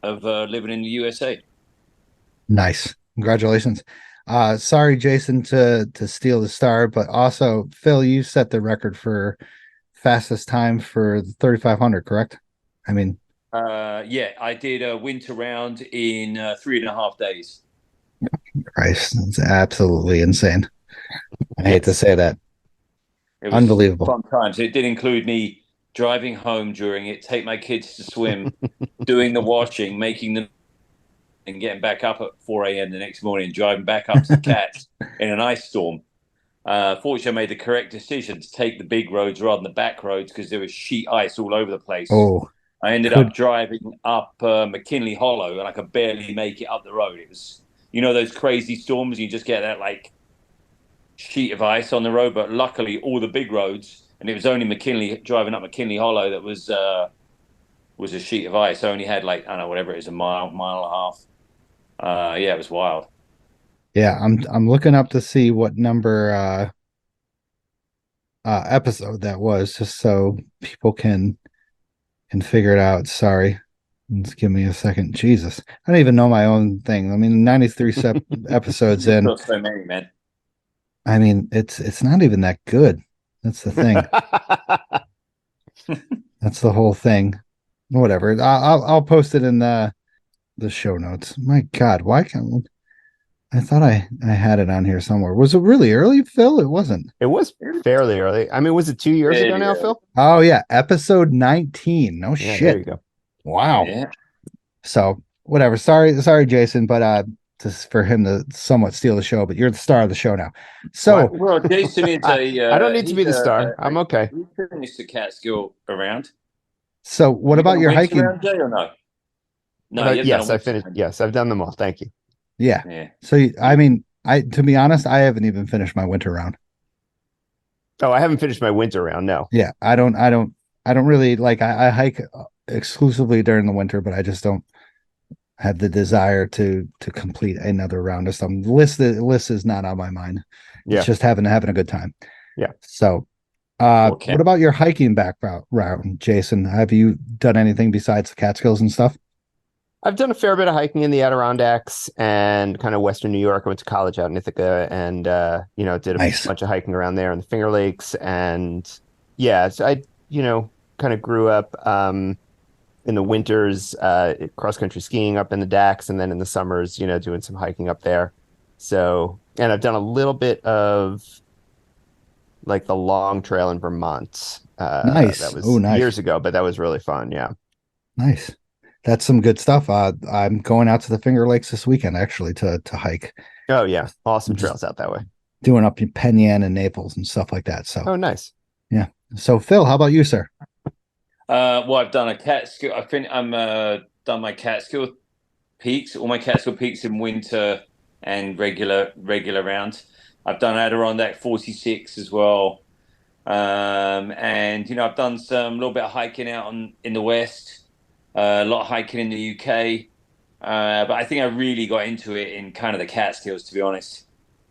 of living in the USA. Nice. Congratulations. Sorry, Jason, to steal the star, but also Phil, you set the record for fastest time for the 3,500, correct? I mean, Yeah, I did a winter round in 3.5 days. Christ, it's absolutely insane. I hate to Yes. say that. It was Unbelievable. fun times. It did include me driving home during it, take my kids to swim, doing the washing, making them, and getting back up at 4 a.m. the next morning, driving back up to the Cats in an ice storm. Fortunately, I made the correct decision to take the big roads rather than the back roads because there was sheet ice all over the place. Oh, I ended could up driving up McKinley Hollow, and I could barely make it up the road. It was, those crazy storms. You just get that like sheet of ice on the road, but luckily all the big roads, and it was only McKinley driving up McKinley Hollow that was a sheet of ice. I only had like, I don't know, whatever it is, a mile and a half. Yeah, it was wild. yeah, I'm looking up to see what number episode that was, just so people can figure it out. Sorry. Just give me a second. Jesus. I don't even know my own thing. I mean, 93 episodes You've in. got so many, man. I mean, it's not even that good. That's the thing. That's the whole thing. Whatever. I'll post it in the show notes. My God, why can't I thought I had it on here somewhere. Was it really early, Phil? It wasn't. It was fairly early. I mean, was it 2 years ago now, Phil? Oh yeah, episode 19. No Yeah, shit. there you go. Wow. Yeah. So whatever. Sorry, Jason, but just for him to somewhat steal the show, but you're the star of the show now. So Well, Jason is I don't need to be the star. I'm okay. We finished the Catskill around. so what You about done a your winter hiking? round, Jay, or no? No, you've done Yes, a I winter finished. round. Yes, I've done them all. Thank you. Yeah. Yeah. So I mean, to be honest, I haven't even finished my winter round. Oh, I haven't finished my winter round. No. Yeah, I don't really like I hike exclusively during the winter, but I just don't have the desire to complete another round of something. The list is not on my mind. Yeah. It's just having a good time. Yeah. So Okay. what about your hiking background, Jason? Have you done anything besides the Catskills and stuff? I've done a fair bit of hiking in the Adirondacks and kind of Western New York. I went to college out in Ithaca and, did a Nice. bunch of hiking around there in the Finger Lakes. And yeah, so I, kind of grew up in the winters, cross-country skiing up in the Dacs, and then in the summers, doing some hiking up there. So, and I've done a little bit of like the Long Trail in Vermont. Nice. That was Nice. years ago, but that was really fun. Yeah. Nice. That's some good stuff. I'm going out to the Finger Lakes this weekend actually to hike. Oh yeah, awesome Just trails out that way. doing up in Penn Yan and Naples and stuff like that. So Oh, nice. yeah. So Phil, how about you, sir? Well, I've done a Catskill. I think I'm done my Catskill peaks, all my Catskill peaks in winter and regular rounds. I've done Adirondack 46 as well, and I've done some little bit of hiking out in the west, a lot of hiking in the UK, but I think I really got into it in kind of the Catskills, to be honest.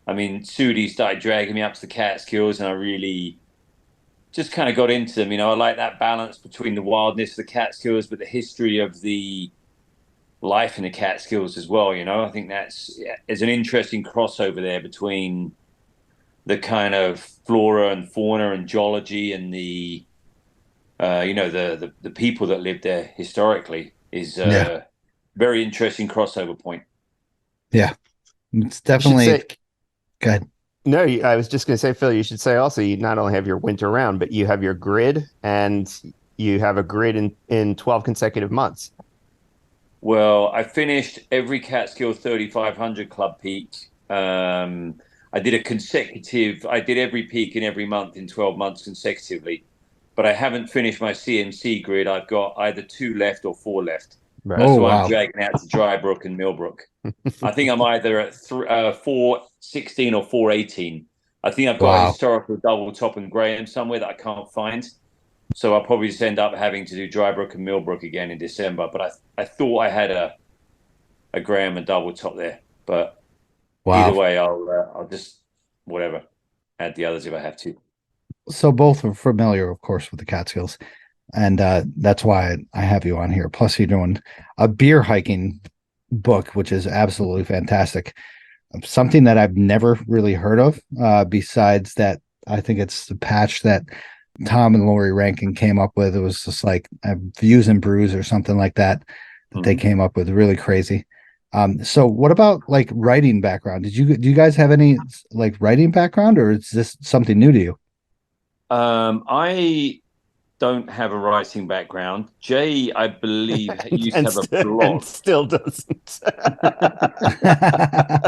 I mean, Sudi started dragging me up to the Catskills, and I really just kind of got into them. I like that balance between the wildness of the Catskills, but the history of the life in the Catskills as well. I think there's an interesting crossover there between the kind of flora and fauna and geology and the the people that lived there historically is very interesting crossover point. Yeah, it's definitely good. No, I was just going to say, Phil, you should say also you not only have your winter round, but you have your grid and you have a grid in 12 consecutive months. Well, I finished every Catskill 3500 Club peak. I did I did every peak in every month in 12 months consecutively, but I haven't finished my CMC grid. I've got either 2 left or 4 left. Right. That's Oh, why I'm wow. dragging out to Drybrook and Millbrook. I think I'm either at 416 or 418. I think I've got a Wow. historical double top and Graham somewhere that I can't find. So I'll probably just end up having to do Drybrook and Millbrook again in December. But I thought I had a Graham and double top there. But either Wow. way, I'll just whatever add the others if I have to. So both are familiar, of course, with the Catskills. And that's why I have you on here. Plus, you're doing a beer hiking book, which is absolutely fantastic. Something that I've never really heard of, besides that, I think it's the patch that Tom and Lori Rankin came up with. It was just like Views and Brews or something like that they came up with. Really crazy. So what about like writing background? Do you guys have any like writing background, or is this something new to you? I don't have a writing background. Jay, I believe, used to have a and blog. still doesn't.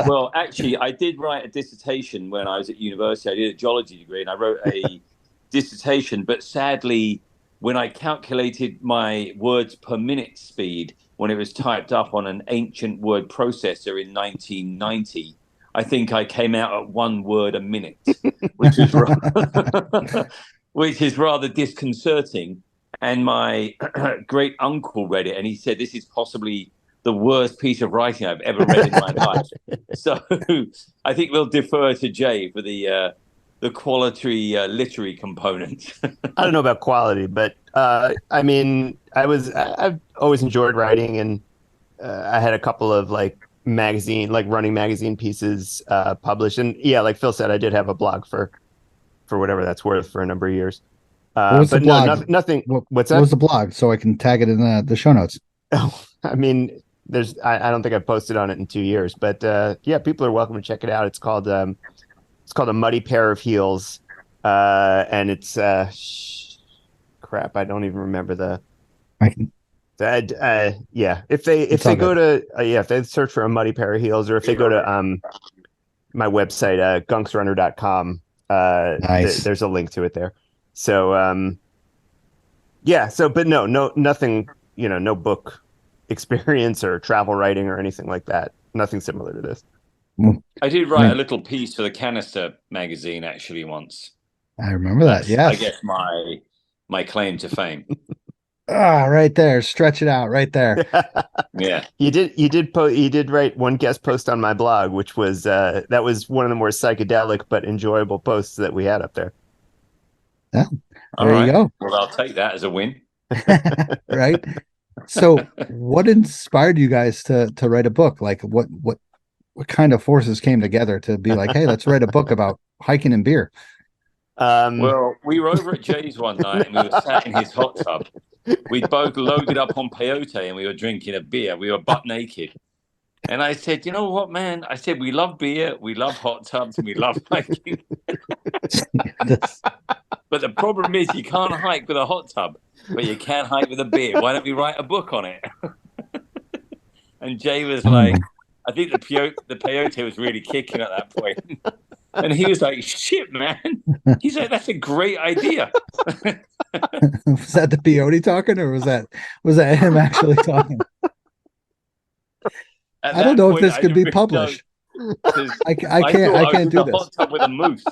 Well, actually, I did write a dissertation when I was at university. I did a geology degree, and I wrote a dissertation. But sadly, when I calculated my words per minute speed when it was typed up on an ancient word processor in 1990, I think I came out at 1 word a minute, which is which is rather disconcerting. And my great uncle read it, and he said, "This is possibly the worst piece of writing I've ever read in my life." So I think we'll defer to Jay for the quality literary component. I don't know about quality, but I mean, I've always enjoyed writing, and I had a couple of like running magazine pieces published, and yeah, like Phil said, I did have a blog for whatever that's worth for a number of years. What was the But no, blog? nothing. What's that? What was the blog? So I can tag it in the show notes. Oh, I mean, I don't think I've posted on it in 2 years, but yeah, people are welcome to check it out. It's called A Muddy Pair of Heels, and it's crap. I don't even remember I can, yeah. If they go to if they search for A Muddy Pair of Heels, or if they go to my website gunksrunner.com, nice. there's a link to it there. So yeah. So but no, nothing. No book experience or travel writing or anything like that. Nothing similar to this. I did write a little piece for the Canister magazine actually once. I remember that. That's, Yes. I guess my claim to fame. Right there. Stretch it out right there. Yeah. You did write one guest post on my blog, which was that was one of the more psychedelic but enjoyable posts that we had up there. Yeah. All There right. you go. Well, I'll take that as a win. Right. So what inspired you guys to write a book? Like what kind of forces came together to be like, hey, let's write a book about hiking and beer? Well, we were over at Jay's one night and we were sat in his hot tub. We both loaded up on peyote and we were drinking a beer. We were butt naked. And I said, you know what, man? I said, we love beer, we love hot tubs, and we love hiking. But the problem is you can't hike with a hot tub, but you can hike with a beer. Why don't we write a book on it? And Jay was like, I think the peyote was really kicking at that point. And he was like, shit, man. He's like, that's a great idea. Was that the peyote talking, or was that him actually talking? I don't know if this could be published. I can't do this. Hot tub with a moose.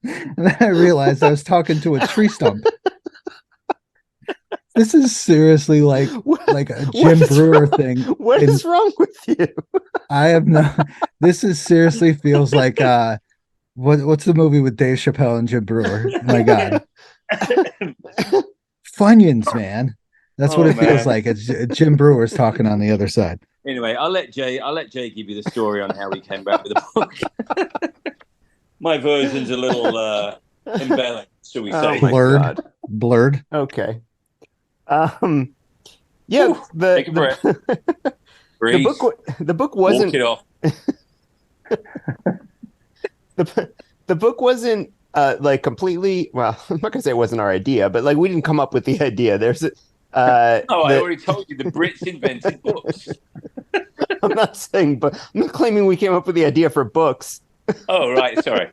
And then I realized I was talking to a tree stump. This is seriously like a Jim Brewer thing. What is wrong with you? I have no. This is seriously feels like what's the movie with Dave Chappelle and Jim Brewer? My God, Funyuns, man. That's what it feels like. It's Jim Brewer's talking on the other side. Anyway, I'll let Jay give you the story on how we came back with the book. My version's a little embellished, shall we say? Blurred. Okay. Yeah. Ooh, take a breath. The book wasn't. Walk it off. the book wasn't like completely. Well, I'm not gonna say it wasn't our idea, but like we didn't come up with the idea. There's I the already told you the Brits invented books. I'm not saying, but I'm not claiming we came up with the idea for books. Oh, right. Sorry.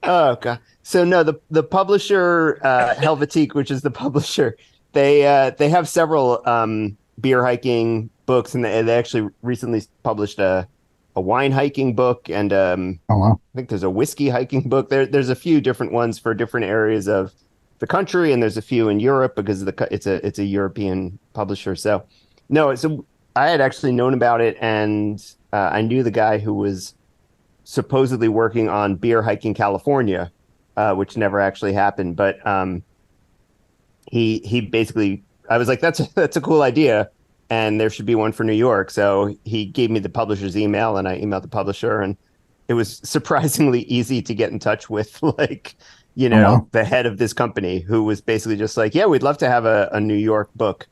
Oh god. So no, the publisher Helvetique, which is the publisher, they have several beer hiking books, and they actually recently published a wine hiking book, and Oh wow. I think there's a whiskey hiking book. There's a few different ones for different areas of the country, and there's a few in Europe because it's a European publisher. So no, so I had actually known about it, and I knew the guy who was supposedly working on Beer Hiking California, which never actually happened. But he basically, I was like, that's a cool idea, and there should be one for New York. So he gave me the publisher's email, and I emailed the publisher, and it was surprisingly easy to get in touch with, like, Oh, wow. the head of this company, who was basically just like, yeah, we'd love to have a New York book,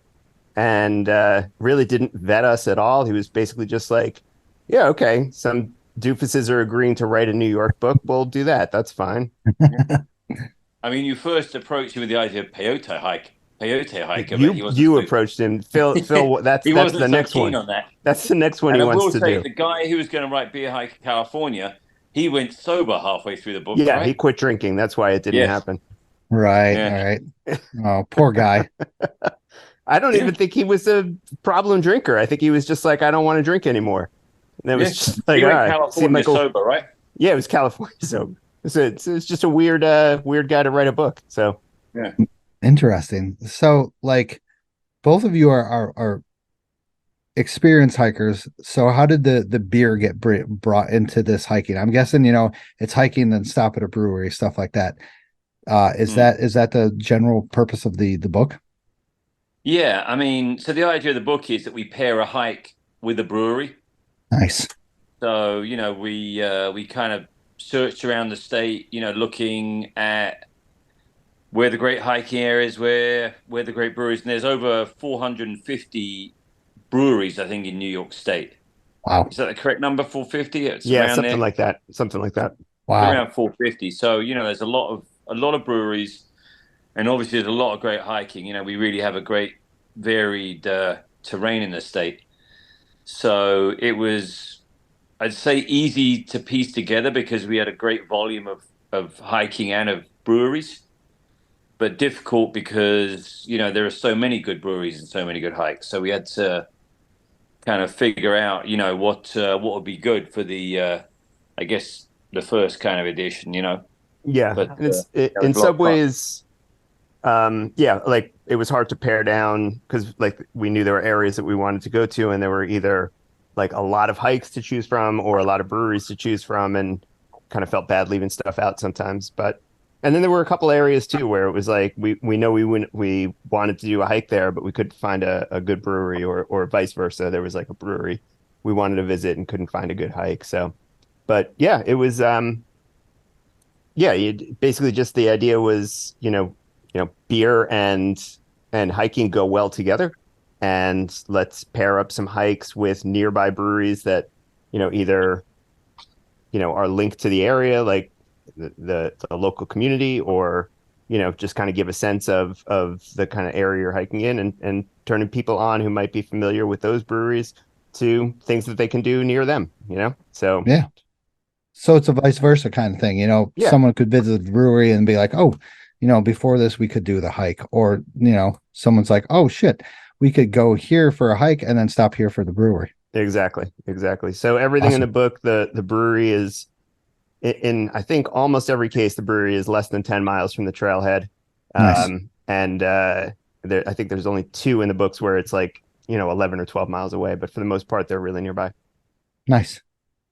and really didn't vet us at all. He was basically just like, yeah, okay, some doofuses are agreeing to write a New York book. We'll do that. That's fine. I mean, you first approached him with the idea of peyote hike. Peyote hike. You approached him, Phil. That's he that's wasn't the so next keen one. on that. That's the next one And he I will wants to say, do. the guy who was going to write Beer Hike California, he went sober halfway through the book. Yeah, right? he quit drinking. That's why it didn't Yes. happen. Right. Yeah. All right. Oh, poor guy. I don't even think he was a problem drinker. I think he was just like, I don't want to drink anymore. And it was Yeah. just like, He all went right. California Like sober, right? yeah, it was California sober. So it's just a weird guy to write a book. So Yeah. Interesting. So, like, both of you are experienced hikers. So, how did the beer get brought into this hiking? I'm guessing it's hiking, then stop at a brewery, stuff like that. Is that the general purpose of the book? Yeah, I mean, so the idea of the book is that we pair a hike with a brewery. Nice. So, we kind of searched around the state, looking at where the great hiking areas, where the great breweries, and there's over 450 breweries, I think, in New York State. Wow. Is that the correct number? 450? It's yeah, around something there. like that. Something like that. Wow. Around 450. So, there's a lot of breweries, and obviously there's a lot of great hiking. We really have a great varied terrain in the state. So it was, I'd say, easy to piece together because we had a great volume of hiking and of breweries, but difficult because, there are so many good breweries and so many good hikes. So we had to kind of figure out, what would be good for the, I guess, the first kind of edition, Yeah, But, and it's that was in a lot some of fun. ways, yeah, like it was hard to pare down because like we knew there were areas that we wanted to go to, and there were either like a lot of hikes to choose from or a lot of breweries to choose from, and kind of felt bad leaving stuff out sometimes. But and then there were a couple areas too where it was like we know we wanted to do a hike there, but we couldn't find a good brewery, or vice versa. There was like a brewery we wanted to visit and couldn't find a good hike. So, but yeah, it was yeah, basically just the idea was, beer and hiking go well together, and let's pair up some hikes with nearby breweries that, either, are linked to the area, like the local community, or, just kind of give a sense of the kind of area you're hiking in, and turning people on who might be familiar with those breweries to things that they can do near them, So Yeah. So it's a vice versa kind of thing. Yeah. Someone could visit the brewery and be like, oh, before this, we could do the hike. Or, someone's like, oh, shit, we could go here for a hike and then stop here for the brewery. Exactly. So everything in the Awesome. book, the brewery is in I think almost every case, the brewery is less than 10 miles from the trailhead. Nice. And I think there's only two in the books where it's like, 11 or 12 miles away, but for the most part, they're really nearby. Nice.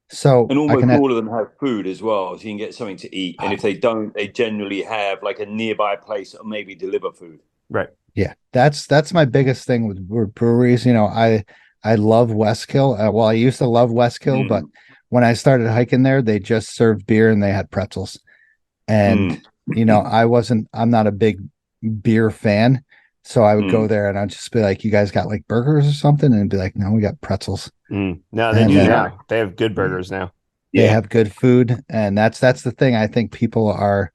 So And I almost can, all of them have food as well, so you can get something to eat. And if they don't, they generally have like a nearby place that will maybe deliver food. Right. yeah, that's my biggest thing with breweries. I love Westkill. Well, I used to love Westkill, but when I started hiking there, they just served beer and they had pretzels. And, I'm not a big beer fan. So I would go there and I'd just be like, you guys got like burgers or something? And it'd be like, no, we got pretzels. No, they And do then- now. They have good burgers now. They Yeah. have good food, and that's the thing. I think people are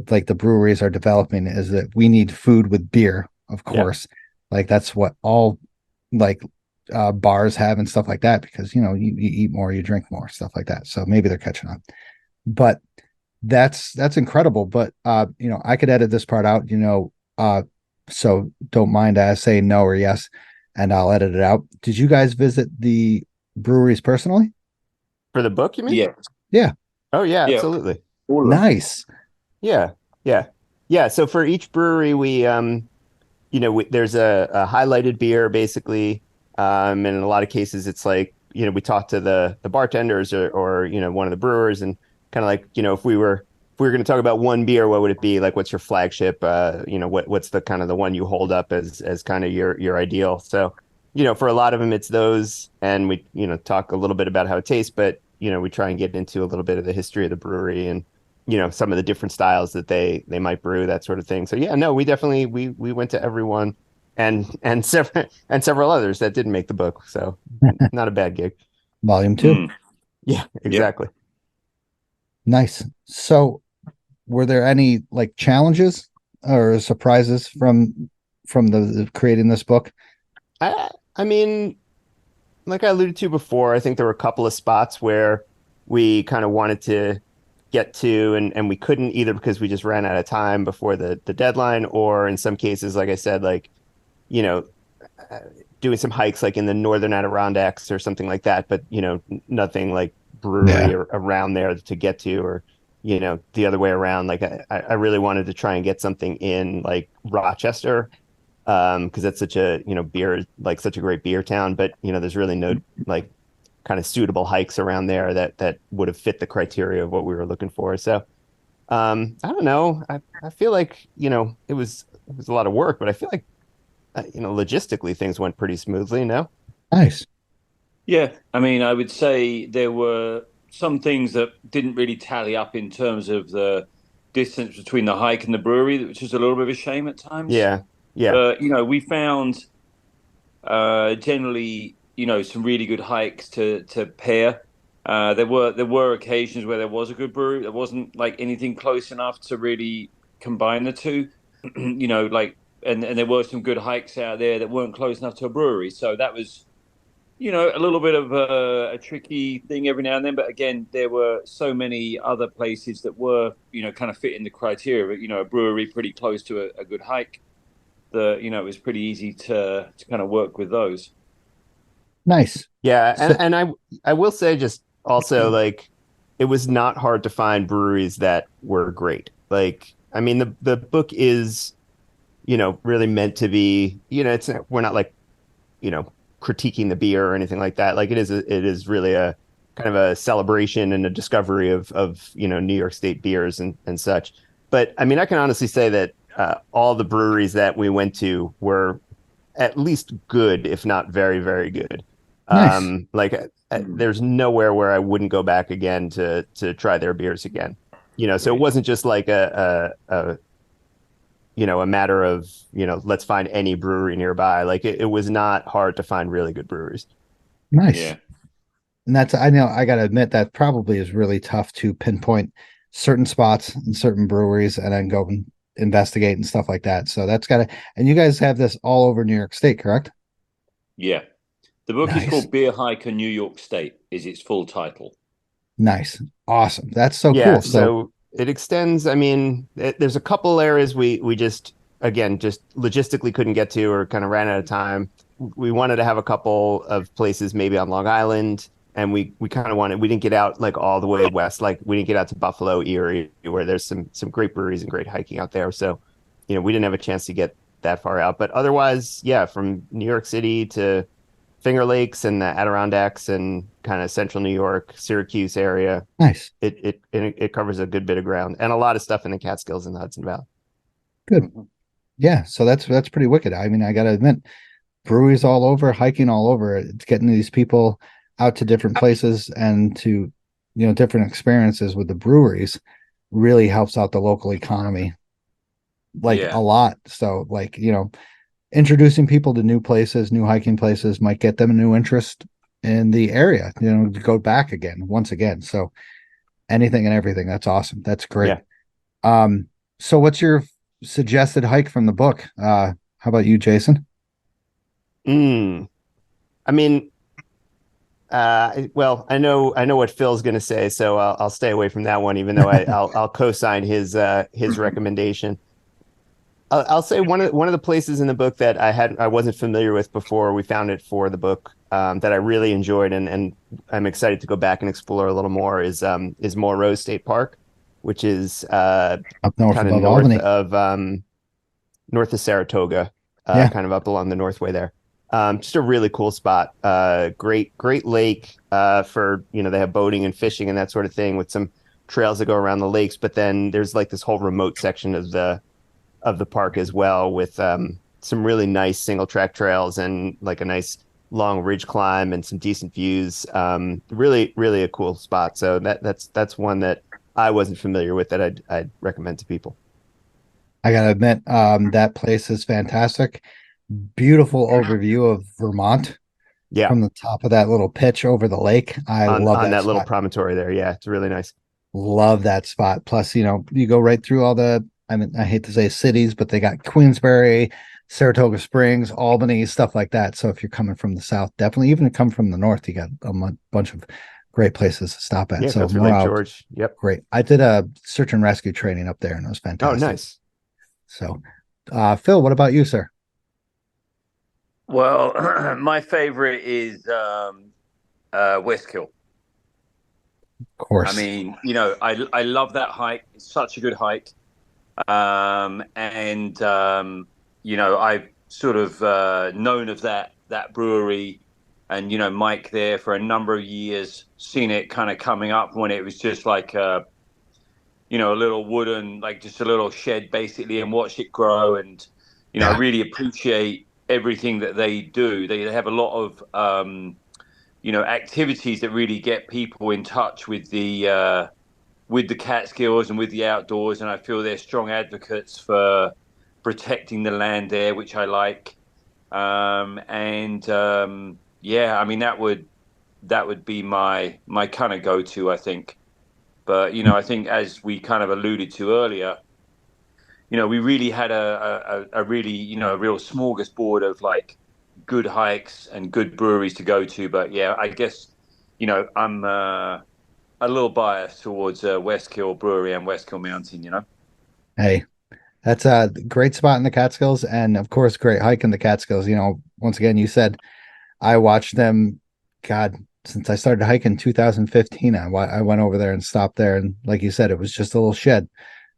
like the breweries are developing is that we need food with beer, of course. Like that's what all like bars have and stuff like that because you eat more, you drink more, stuff like that. So maybe they're catching on. But that's incredible. But I could edit this part out, so don't mind saying no or yes, and I'll edit it out. Did you guys visit the breweries personally? For the book, you mean? Yeah. Yeah. Oh yeah, Yeah. absolutely. All of them. Nice. Yeah, yeah. So for each brewery, there's a highlighted beer basically, and in a lot of cases, it's like we talk to the bartenders or one of the brewers and kind of like if we were going to talk about one beer, what would it be? Like, what's your flagship? What's the kind of the one you hold up as kind of your ideal? So, for a lot of them, it's those, and we talk a little bit about how it tastes, but we try and get into a little bit of the history of the brewery and some of the different styles that they might brew, that sort of thing. So yeah, no, we definitely we went to everyone and several others that didn't make the book. So not a bad gig. Volume 2. Mm. Yeah, exactly. Nice. So were there any like challenges or surprises from the creating this book? I mean, like I alluded to before, I think there were a couple of spots where we kind of wanted to get to and we couldn't either because we just ran out of time before the deadline, or in some cases, like I said, like you know doing some hikes like in the northern Adirondacks or something like that, but nothing like brewery or around there to get to, or the other way around. Like I really wanted to try and get something in like Rochester, because that's such a beer, like such a great beer town, but there's really no like kind of suitable hikes around there that would have fit the criteria of what we were looking for. So I don't know. I feel like it was a lot of work, but I feel like logistically things went pretty smoothly. No. Nice. Yeah, I mean, I would say there were some things that didn't really tally up in terms of the distance between the hike and the brewery, which was a little bit of a shame at times. Yeah. We found generally, some really good hikes to pair. There were occasions where there was a good brewery. There wasn't like anything close enough to really combine the two. And there were some good hikes out there that weren't close enough to a brewery. So that was a little bit of a tricky thing every now and then. But again, there were so many other places that were, kind of fitting the criteria. A brewery pretty close to a good hike. It was pretty easy to kind of work with those. Nice. Yeah, So- and I will say just also like it was not hard to find breweries that were great. Like I mean the book is really meant to be, we're not like critiquing the beer or anything like that. Like it is really a kind of a celebration and a discovery of New York State beers and such. But I mean I can honestly say that all the breweries that we went to were at least good, if not very, very good. Nice. There's nowhere where I wouldn't go back again to try their beers again. So it wasn't just like a matter of let's find any brewery nearby. Like it was not hard to find really good breweries. Nice. Yeah. And I know I gotta admit that probably is really tough to pinpoint certain spots and certain breweries and then go and investigate and stuff like that. So and you guys have this all over New York State, correct? Yeah. The book Nice. is called Beer Hiker New York State, is its full title. Nice. Awesome. That's so Yeah, cool. so it extends. I mean, there's a couple areas we just again just logistically couldn't get to or kind of ran out of time. We wanted to have a couple of places maybe on Long Island, and we kind of we didn't get out like all the way west. Like we didn't get out to Buffalo, Erie, where there's some great breweries and great hiking out there. So, we didn't have a chance to get that far out. But otherwise, yeah, from New York City to Finger Lakes and the Adirondacks and kind of central New York, Syracuse area. Nice. It covers a good bit of ground and a lot of stuff in the Catskills and the Hudson Valley. Good. Yeah. So that's pretty wicked. I mean, I gotta admit, breweries all over, hiking all over. It's getting these people out to different places and to different experiences with the breweries really helps out the local economy a lot. So like introducing people to new places, new hiking places might get them a new interest in the area, to go back again, once again. So anything and everything. That's awesome. That's great. So what's your suggested hike from the book? How about you, Jason? I mean, well, I know what Phil's going to say, so I'll stay away from that one, even though I'll co-sign his recommendation. I'll say one of the places in the book that I wasn't familiar with before we found it for the book, that I really enjoyed and I'm excited to go back and explore a little more is Monroe State Park, which is Up north kind of above Albany. North of Saratoga, Yeah. kind of up along the northway there. Just a really cool spot. Great lake for, they have boating and fishing and that sort of thing with some trails that go around the lakes. But then there's like this whole remote section of the park as well with some really nice single track trails and like a nice long ridge climb and some decent views. Really, really a cool spot. So that's one that I wasn't familiar with that I'd recommend to people. I gotta admit, that place is fantastic. Beautiful overview of Vermont from the top of that little pitch over the lake. I love on that spot. little promontory there. Yeah, it's really nice. Love that spot. Plus, you go right through all the, I mean, I hate to say cities, but they got Queensbury, Saratoga Springs, Albany, stuff like that. So if you're coming from the south, definitely, even if you come from the north, you got a bunch of great places to stop at. Yeah, so through Lake George. Yep. Great. I did a search and rescue training up there and it was fantastic. Oh, nice. So, Phil, what about you, sir? Well, my favorite is Westkill. Of course. I mean, I love that hike. It's such a good hike. I've sort of known of that brewery and, Mike there for a number of years, seen it kind of coming up when it was just like a little wooden, like just a little shed basically, and watched it grow. And, I really appreciate everything that they do. They have a lot of, activities that really get people in touch with the Catskills and with the outdoors. And I feel they're strong advocates for protecting the land there, which I like. I mean, that would be my kind of go-to, I think. But, I think as we kind of alluded to earlier, we really had a really, a real smorgasbord of like good hikes and good breweries to go to. But yeah, I guess, I'm a little biased towards Westkill Brewery and Westkill Mountain, Hey, that's a great spot in the Catskills. And of course, great hike in the Catskills. Once again, you said I watched them, God, since I started hiking in 2015. I went over there and stopped there. And like you said, it was just a little shed.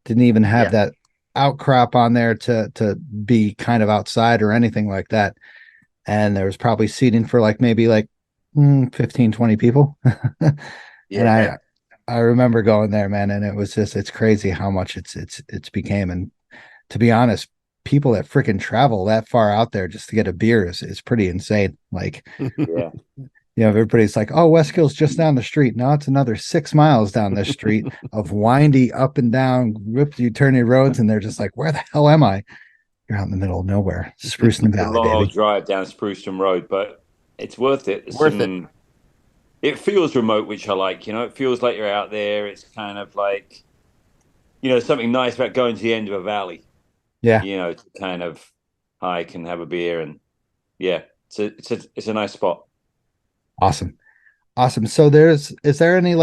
Didn't even have that outcrop on there to be kind of outside or anything like that. And there was probably seating for maybe 15, 20 people. And I remember going there, man, and it was just, it's crazy how much it's became. And to be honest, people that freaking travel that far out there just to get a beer is pretty insane. Everybody's like, oh, Westkill's just down the street. No, it's another 6 miles down this street of windy up and down, ripped U-turny roads. And they're just like, where the hell am I? You're out in the middle of nowhere. Spruceton Valley, baby. A long baby. drive down Spruceton Road, but it's worth it. It feels remote, which I like. It feels like you're out there. It's kind of like, something nice about going to the end of a valley. Yeah. To kind of hike and have a beer, and it's a nice spot. Awesome. So is there any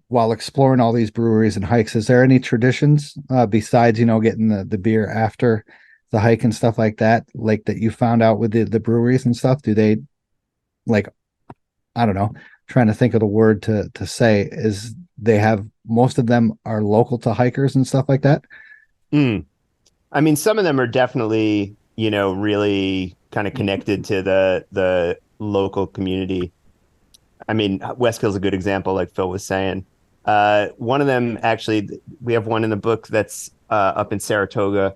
while exploring all these breweries and hikes, is there any traditions besides, getting the beer after the hike and stuff like that you found out with the breweries and stuff? Do they I don't know, trying to think of the word to say, is they have, most of them are local to hikers and stuff like that? I mean, some of them are definitely, really kind of connected to the local community. I mean, Westkill's a good example, like Phil was saying. One of them, actually, we have one in the book that's up in Saratoga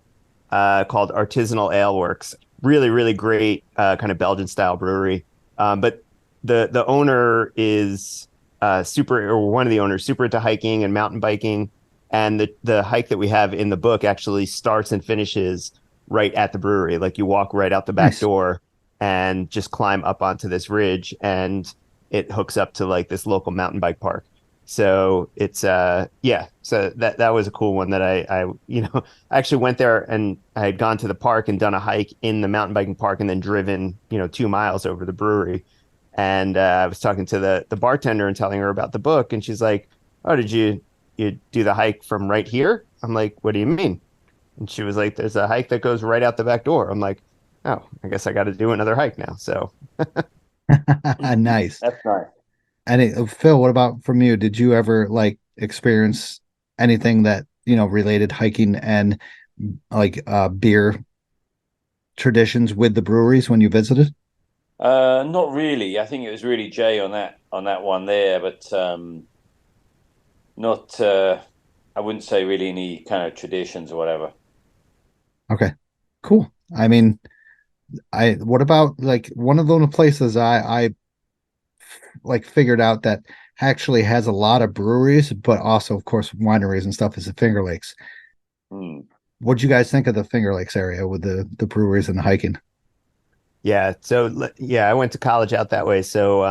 called Artisanal Ale Works. Really, really great kind of Belgian style brewery. But the owner is one of the owners, super into hiking and mountain biking. And the hike that we have in the book actually starts and finishes right at the brewery. Like you walk right out the back door and just climb up onto this ridge, and it hooks up to like this local mountain bike park. So it's yeah, so that was a cool one that I I actually went there, and I had gone to the park and done a hike in the mountain biking park and then driven 2 miles over the brewery. And I was talking to the bartender and telling her about the book, and she's like, "Oh, did you do the hike from right here?" I'm like, "What do you mean?" And she was like, "There's a hike that goes right out the back door." I'm like, "Oh, I guess I got to do another hike now." So Nice. That's nice. And Phil, what about from you? Did you ever like experience anything that, related hiking and like beer traditions with the breweries when you visited? Not really. I think it was really Jay on that one there, but not. I wouldn't say really any kind of traditions or whatever. Okay, cool. I mean, what about like one of the places I like figured out that actually has a lot of breweries, but also of course wineries and stuff is the Finger Lakes. Hmm. What'd you guys think of the Finger Lakes area with the breweries and the hiking? yeah, yeah, I went to college out that way. So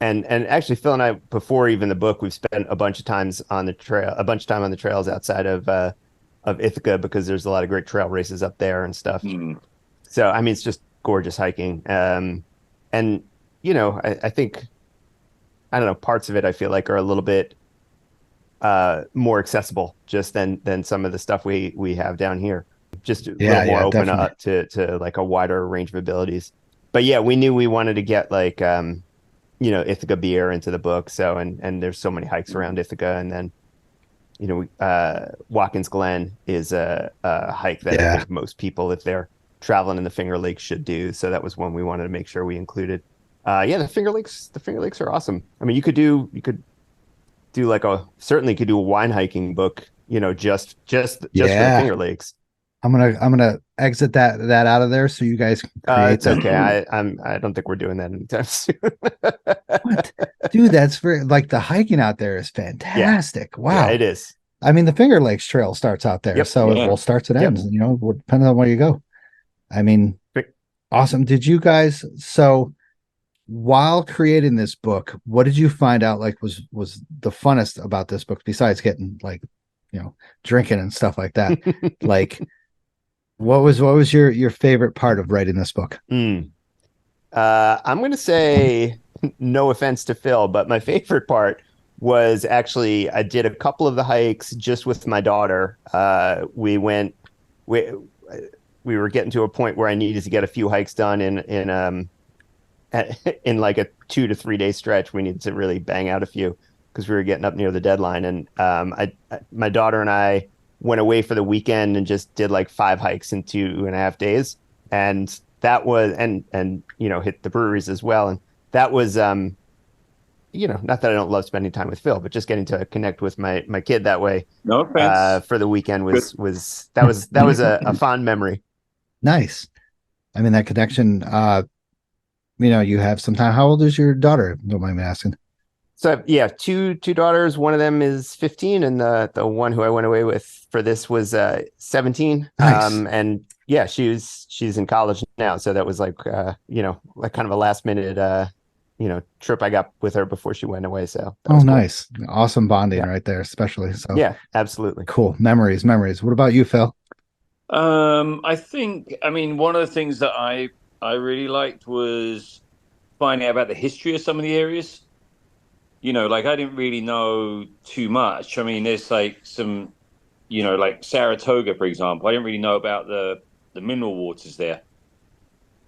and actually Phil and I, before even the book, we've spent a bunch of time on the trails outside of Ithaca, because there's a lot of great trail races up there and stuff. Hmm. So I mean, it's just gorgeous hiking. And I think, I don't know, parts of it I feel like are a little bit more accessible just than some of the stuff we have down here. Just a little more open definitely. up to like a wider range of abilities. But yeah, we knew we wanted to get like Ithaca beer into the book. So and there's so many hikes around Ithaca, and then Watkins Glen is a hike that I Yeah. think most people, if they're traveling in the Finger Lakes, should do. So that was one we wanted to make sure we included. Yeah, the Finger Lakes are awesome. I mean, you could do like certainly could do a wine hiking book, just for the Yeah. Finger Lakes. I'm gonna exit that out of there so you guys can create It's that. okay. I don't think we're doing that anytime soon. What? Dude, that's very like the hiking out there is Yeah, fantastic. yeah, Wow. it is. I mean, the Finger Lakes Trail starts out there, Yep, so it Yeah. well starts and yep. ends, depending on where you go. I mean, awesome. Did you guys so while creating this book, what did you find out like was the funnest about this book besides getting like, drinking and stuff like that? Like what was your favorite part of writing this book? Mm. I'm going to say, no offense to Phil, but my favorite part was actually I did a couple of the hikes just with my daughter. We we were getting to a point where I needed to get a few hikes done in like a 2 to 3 day stretch. We needed to really bang out a few because we were getting up near the deadline. And my daughter and I went away for the weekend and just did like 5 hikes in 2.5 days. And that was, and hit the breweries as well. And that was, not that I don't love spending time with Phil, but just getting to connect with my kid that way No offense. for the weekend was a fond memory. Nice. I mean that connection, you have some time. How old is your daughter? Don't mind me asking. So yeah, two daughters. One of them is 15, and the one who I went away with for this was 17. Nice. And yeah, she's in college now. So that was like like kind of a last minute trip I got with her before she went away. So that was cool. Nice. Awesome bonding Yeah. right there, especially. So Yeah, absolutely. cool. Memories. What about you, Phil? I mean, one of the things that I really liked was finding out about the history of some of the areas. Like I didn't really know too much. I mean, there's like some, like Saratoga, for example. I didn't really know about the mineral waters there.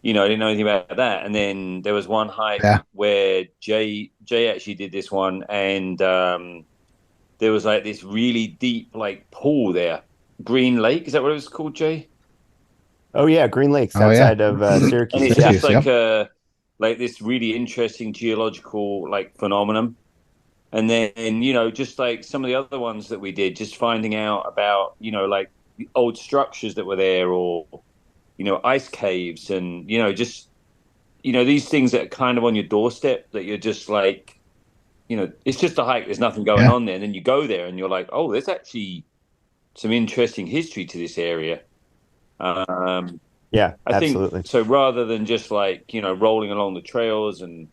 I didn't know anything about that. And then there was one hike Yeah. where Jay actually did this one, and there was like this really deep like pool there, Green Lake. Is that what it was called, Jay? Oh yeah, Green Lakes Oh, yeah. outside of Syracuse. And it's Yeah. just like like this really interesting geological like phenomenon. And then, just like some of the other ones that we did, just finding out about, like the old structures that were there, or, ice caves, and, just, these things that are kind of on your doorstep that you're just like, it's just a hike. There's nothing going Yeah. on there. And then you go there and you're like, oh, there's actually some interesting history to this area. Yeah, I absolutely. think so. Rather than just like, rolling along the trails and,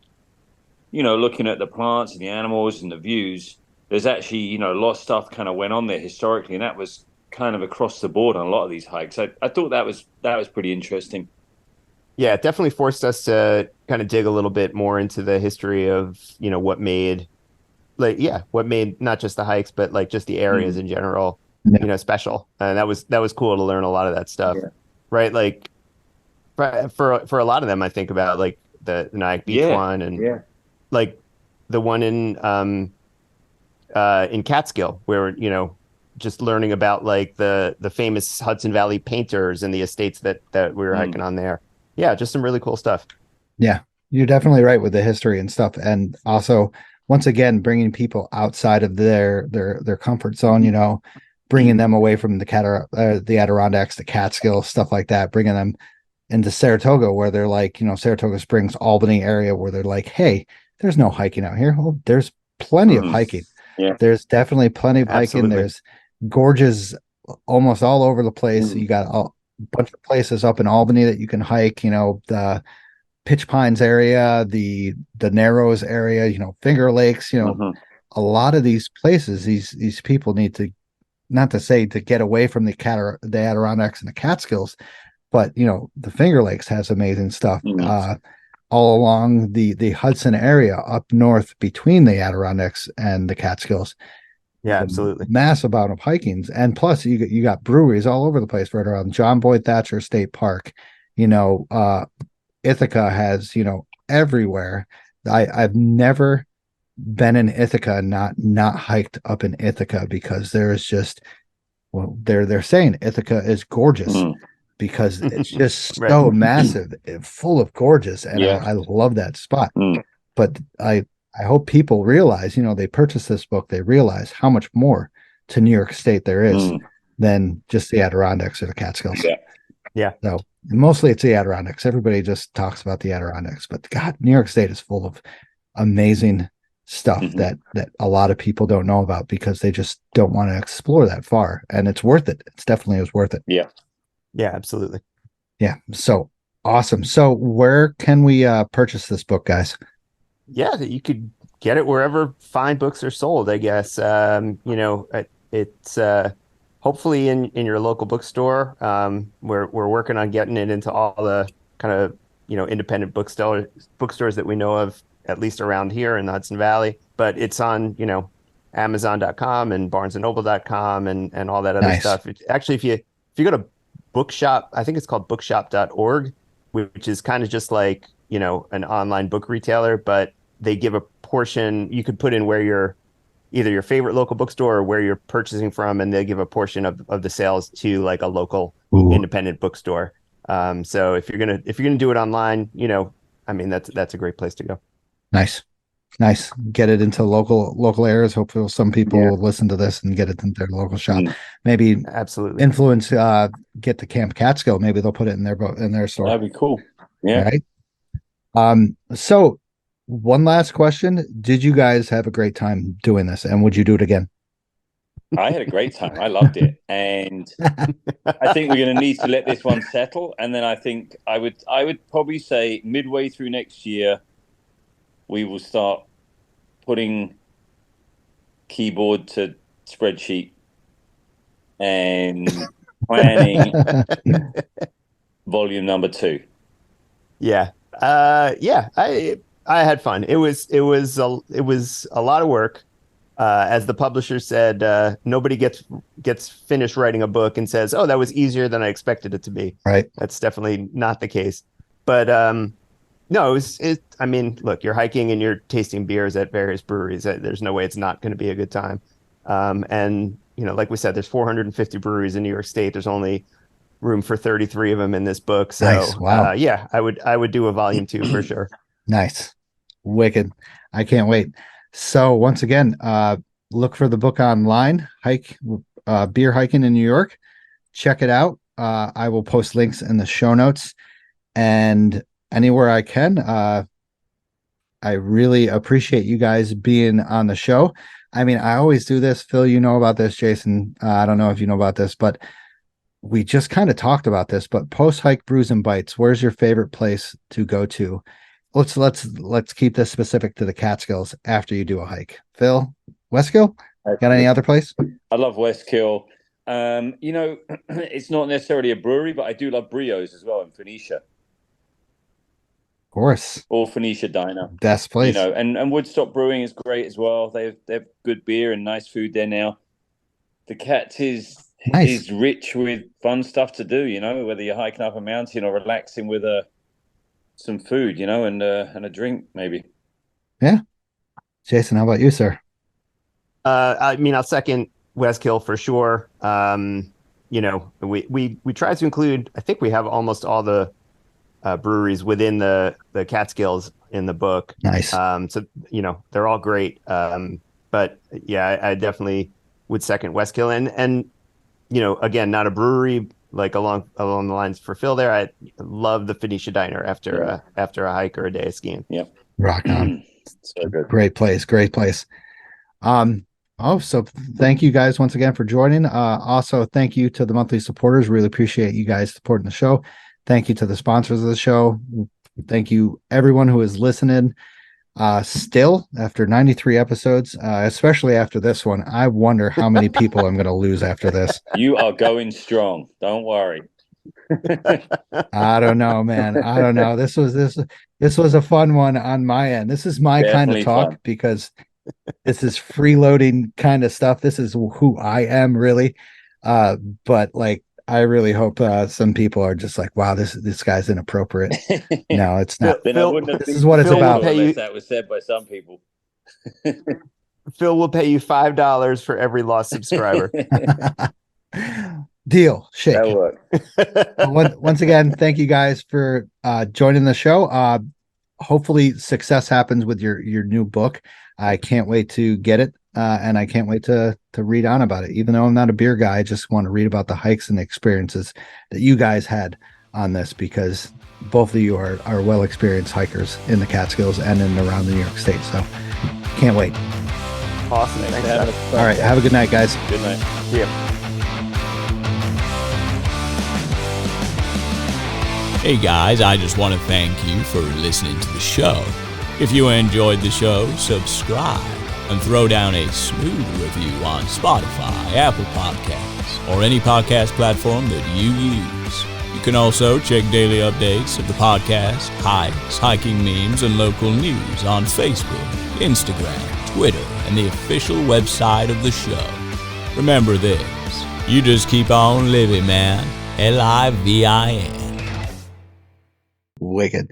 looking at the plants and the animals and the views, there's actually, a lot of stuff kind of went on there historically. And that was kind of across the board on a lot of these hikes. I thought that was pretty interesting. Yeah, it definitely forced us to kind of dig a little bit more into the history of, what made what made not just the hikes, but like just the areas in general, Yeah. special. And that was cool to learn a lot of that stuff. Yeah. Right? Like for a lot of them, I think about like the Nyack Beach Yeah. one and Yeah. like the one in Catskill where, just learning about like the famous Hudson Valley painters and the estates that we were hiking on there. Yeah, just some really cool stuff. Yeah, you're definitely right with the history and stuff. And also, once again, bringing people outside of their comfort zone, bringing them away from the Adirondacks, the Catskills, stuff like that, bringing them into Saratoga, where they're like, Saratoga Springs, Albany area, where they're like, hey, there's no hiking out here. Oh, there's plenty of hiking. Yeah. There's definitely plenty of hiking. Absolutely. There's gorges almost all over the place. You got a bunch of places up in Albany that you can hike, the Pitch Pines area, the Narrows area, Finger Lakes, a lot of these places, these people need to, not to say to get away from the Adirondacks and the Catskills, but the Finger Lakes has amazing stuff all along the Hudson area up north between the Adirondacks and the Catskills. Yeah, absolutely. Massive amount of hikings, and plus you got breweries all over the place right around John Boyd Thatcher State Park. Ithaca has, everywhere. I've never been in Ithaca and not hiked up in Ithaca because there's just, well, they're saying Ithaca is gorgeous because it's just so massive, full of gorgeous, and I love that spot. But I hope people realize, they purchase this book, they realize how much more to New York State there is than just the Adirondacks or the Catskills. Yeah. So mostly it's the Adirondacks. Everybody just talks about the Adirondacks, but God, New York State is full of amazing stuff that a lot of people don't know about because they just don't want to explore that far. And it's worth it. It's definitely is worth it. Yeah. Yeah, absolutely. Yeah. So awesome. So where can we purchase this book, guys? Yeah, that you could get it wherever fine books are sold, I guess. It's hopefully in your local bookstore. We're working on getting it into all the kind of, independent bookstores that we know of, at least around here in the Hudson Valley. But it's on, Amazon.com and BarnesandNoble.com and all that other stuff. Actually, if you go to Bookshop, I think it's called bookshop.org, which is kind of just like, an online book retailer, but they give a portion. You could put in where either your favorite local bookstore or where you're purchasing from, and they give a portion of the sales to like a local independent bookstore. So if you're gonna do it online, that's a great place to go. Nice. Get it into local areas. Hopefully some people will listen to this and get it in their local shop. Maybe absolutely influence get to Camp Catskill. Maybe they'll put it in their store. That'd be cool. Yeah. All right. So one last question. Did you guys have a great time doing this? And would you do it again? I had a great time. I loved it. And I think we're going to need to let this one settle. And then I think I would probably say midway through next year, we will start putting keyboard to spreadsheet and planning volume number 2. Yeah. I had fun. It was a lot of work. As the publisher said, nobody gets finished writing a book and says, "Oh, that was easier than I expected it to be." Right. That's definitely not the case. But no, I mean, look, you're hiking and you're tasting beers at various breweries. There's no way it's not going to be a good time. And like we said, there's 450 breweries in New York State. There's only room for 33 of them in this book. So nice. Wow. I would do a volume 2 for sure. Nice. Wicked. I can't wait. So once again, look for the book online, Beer Hiking in New York. Check it out. I will post links in the show notes and anywhere I can. I really appreciate you guys being on the show. I mean, I always do this. Phil, you know about this. Jason, I don't know if you know about this, but we just kind of talked about this, but post hike brews and bites, where's your favorite place to go to? Let's keep this specific to the Catskills after you do a hike. Phil, Westkill, got any other place? I love Westkill. It's not necessarily a brewery, but I do love Brios as well in Phoenicia. Of course. Or Phoenicia Diner. Best place. And Woodstock Brewing is great as well. They have good beer and nice food there now. The Cats is rich with fun stuff to do, whether you're hiking up a mountain or relaxing with some food, and a drink maybe. Yeah. Jason, how about you, sir? I'll second Westkill for sure. We try to include, I think we have almost all the breweries within the Catskills in the book. Nice. So, they're all great. But yeah, I definitely would second Westkill. And again, not a brewery, like along the lines for Phil there. I love the Phoenicia Diner after a hike or a day of skiing. Yep. Rock on. So good. Great place. So thank you guys once again for joining. Also, thank you to the monthly supporters. Really appreciate you guys supporting the show. Thank you to the sponsors of the show. Thank you everyone who is listening. Still, after 93 episodes, especially after this one, I wonder how many people I'm going to lose after this. You are going strong. Don't worry. I don't know, man. I don't know. This was a fun one on my end. This is my Definitely kind of talk fun. because this is freeloading kind of stuff. This is who I am really. But like, I really hope some people are just like, wow, this guy's inappropriate. No, it's not. This is what it's about. Unless that was said by some people. Phil will pay you $5 for every lost subscriber. Deal. Shake. That'll work. Once again, thank you guys for joining the show. Hopefully success happens with your new book. I can't wait to get it. And I can't wait to read on about it. Even though I'm not a beer guy, I just want to read about the hikes and the experiences that you guys had on this, because both of you are well experienced hikers in the Catskills and in and around the New York State. So can't wait. Awesome. Thanks. All right. Have a good night, guys. Good night. See ya. Hey guys, I just want to thank you for listening to the show. If you enjoyed the show, subscribe and throw down a smooth review on Spotify, Apple Podcasts, or any podcast platform that you use. You can also check daily updates of the podcast, hikes, hiking memes, and local news on Facebook, Instagram, Twitter, and the official website of the show. Remember this, you just keep on living, man. LIVIN. Wicked.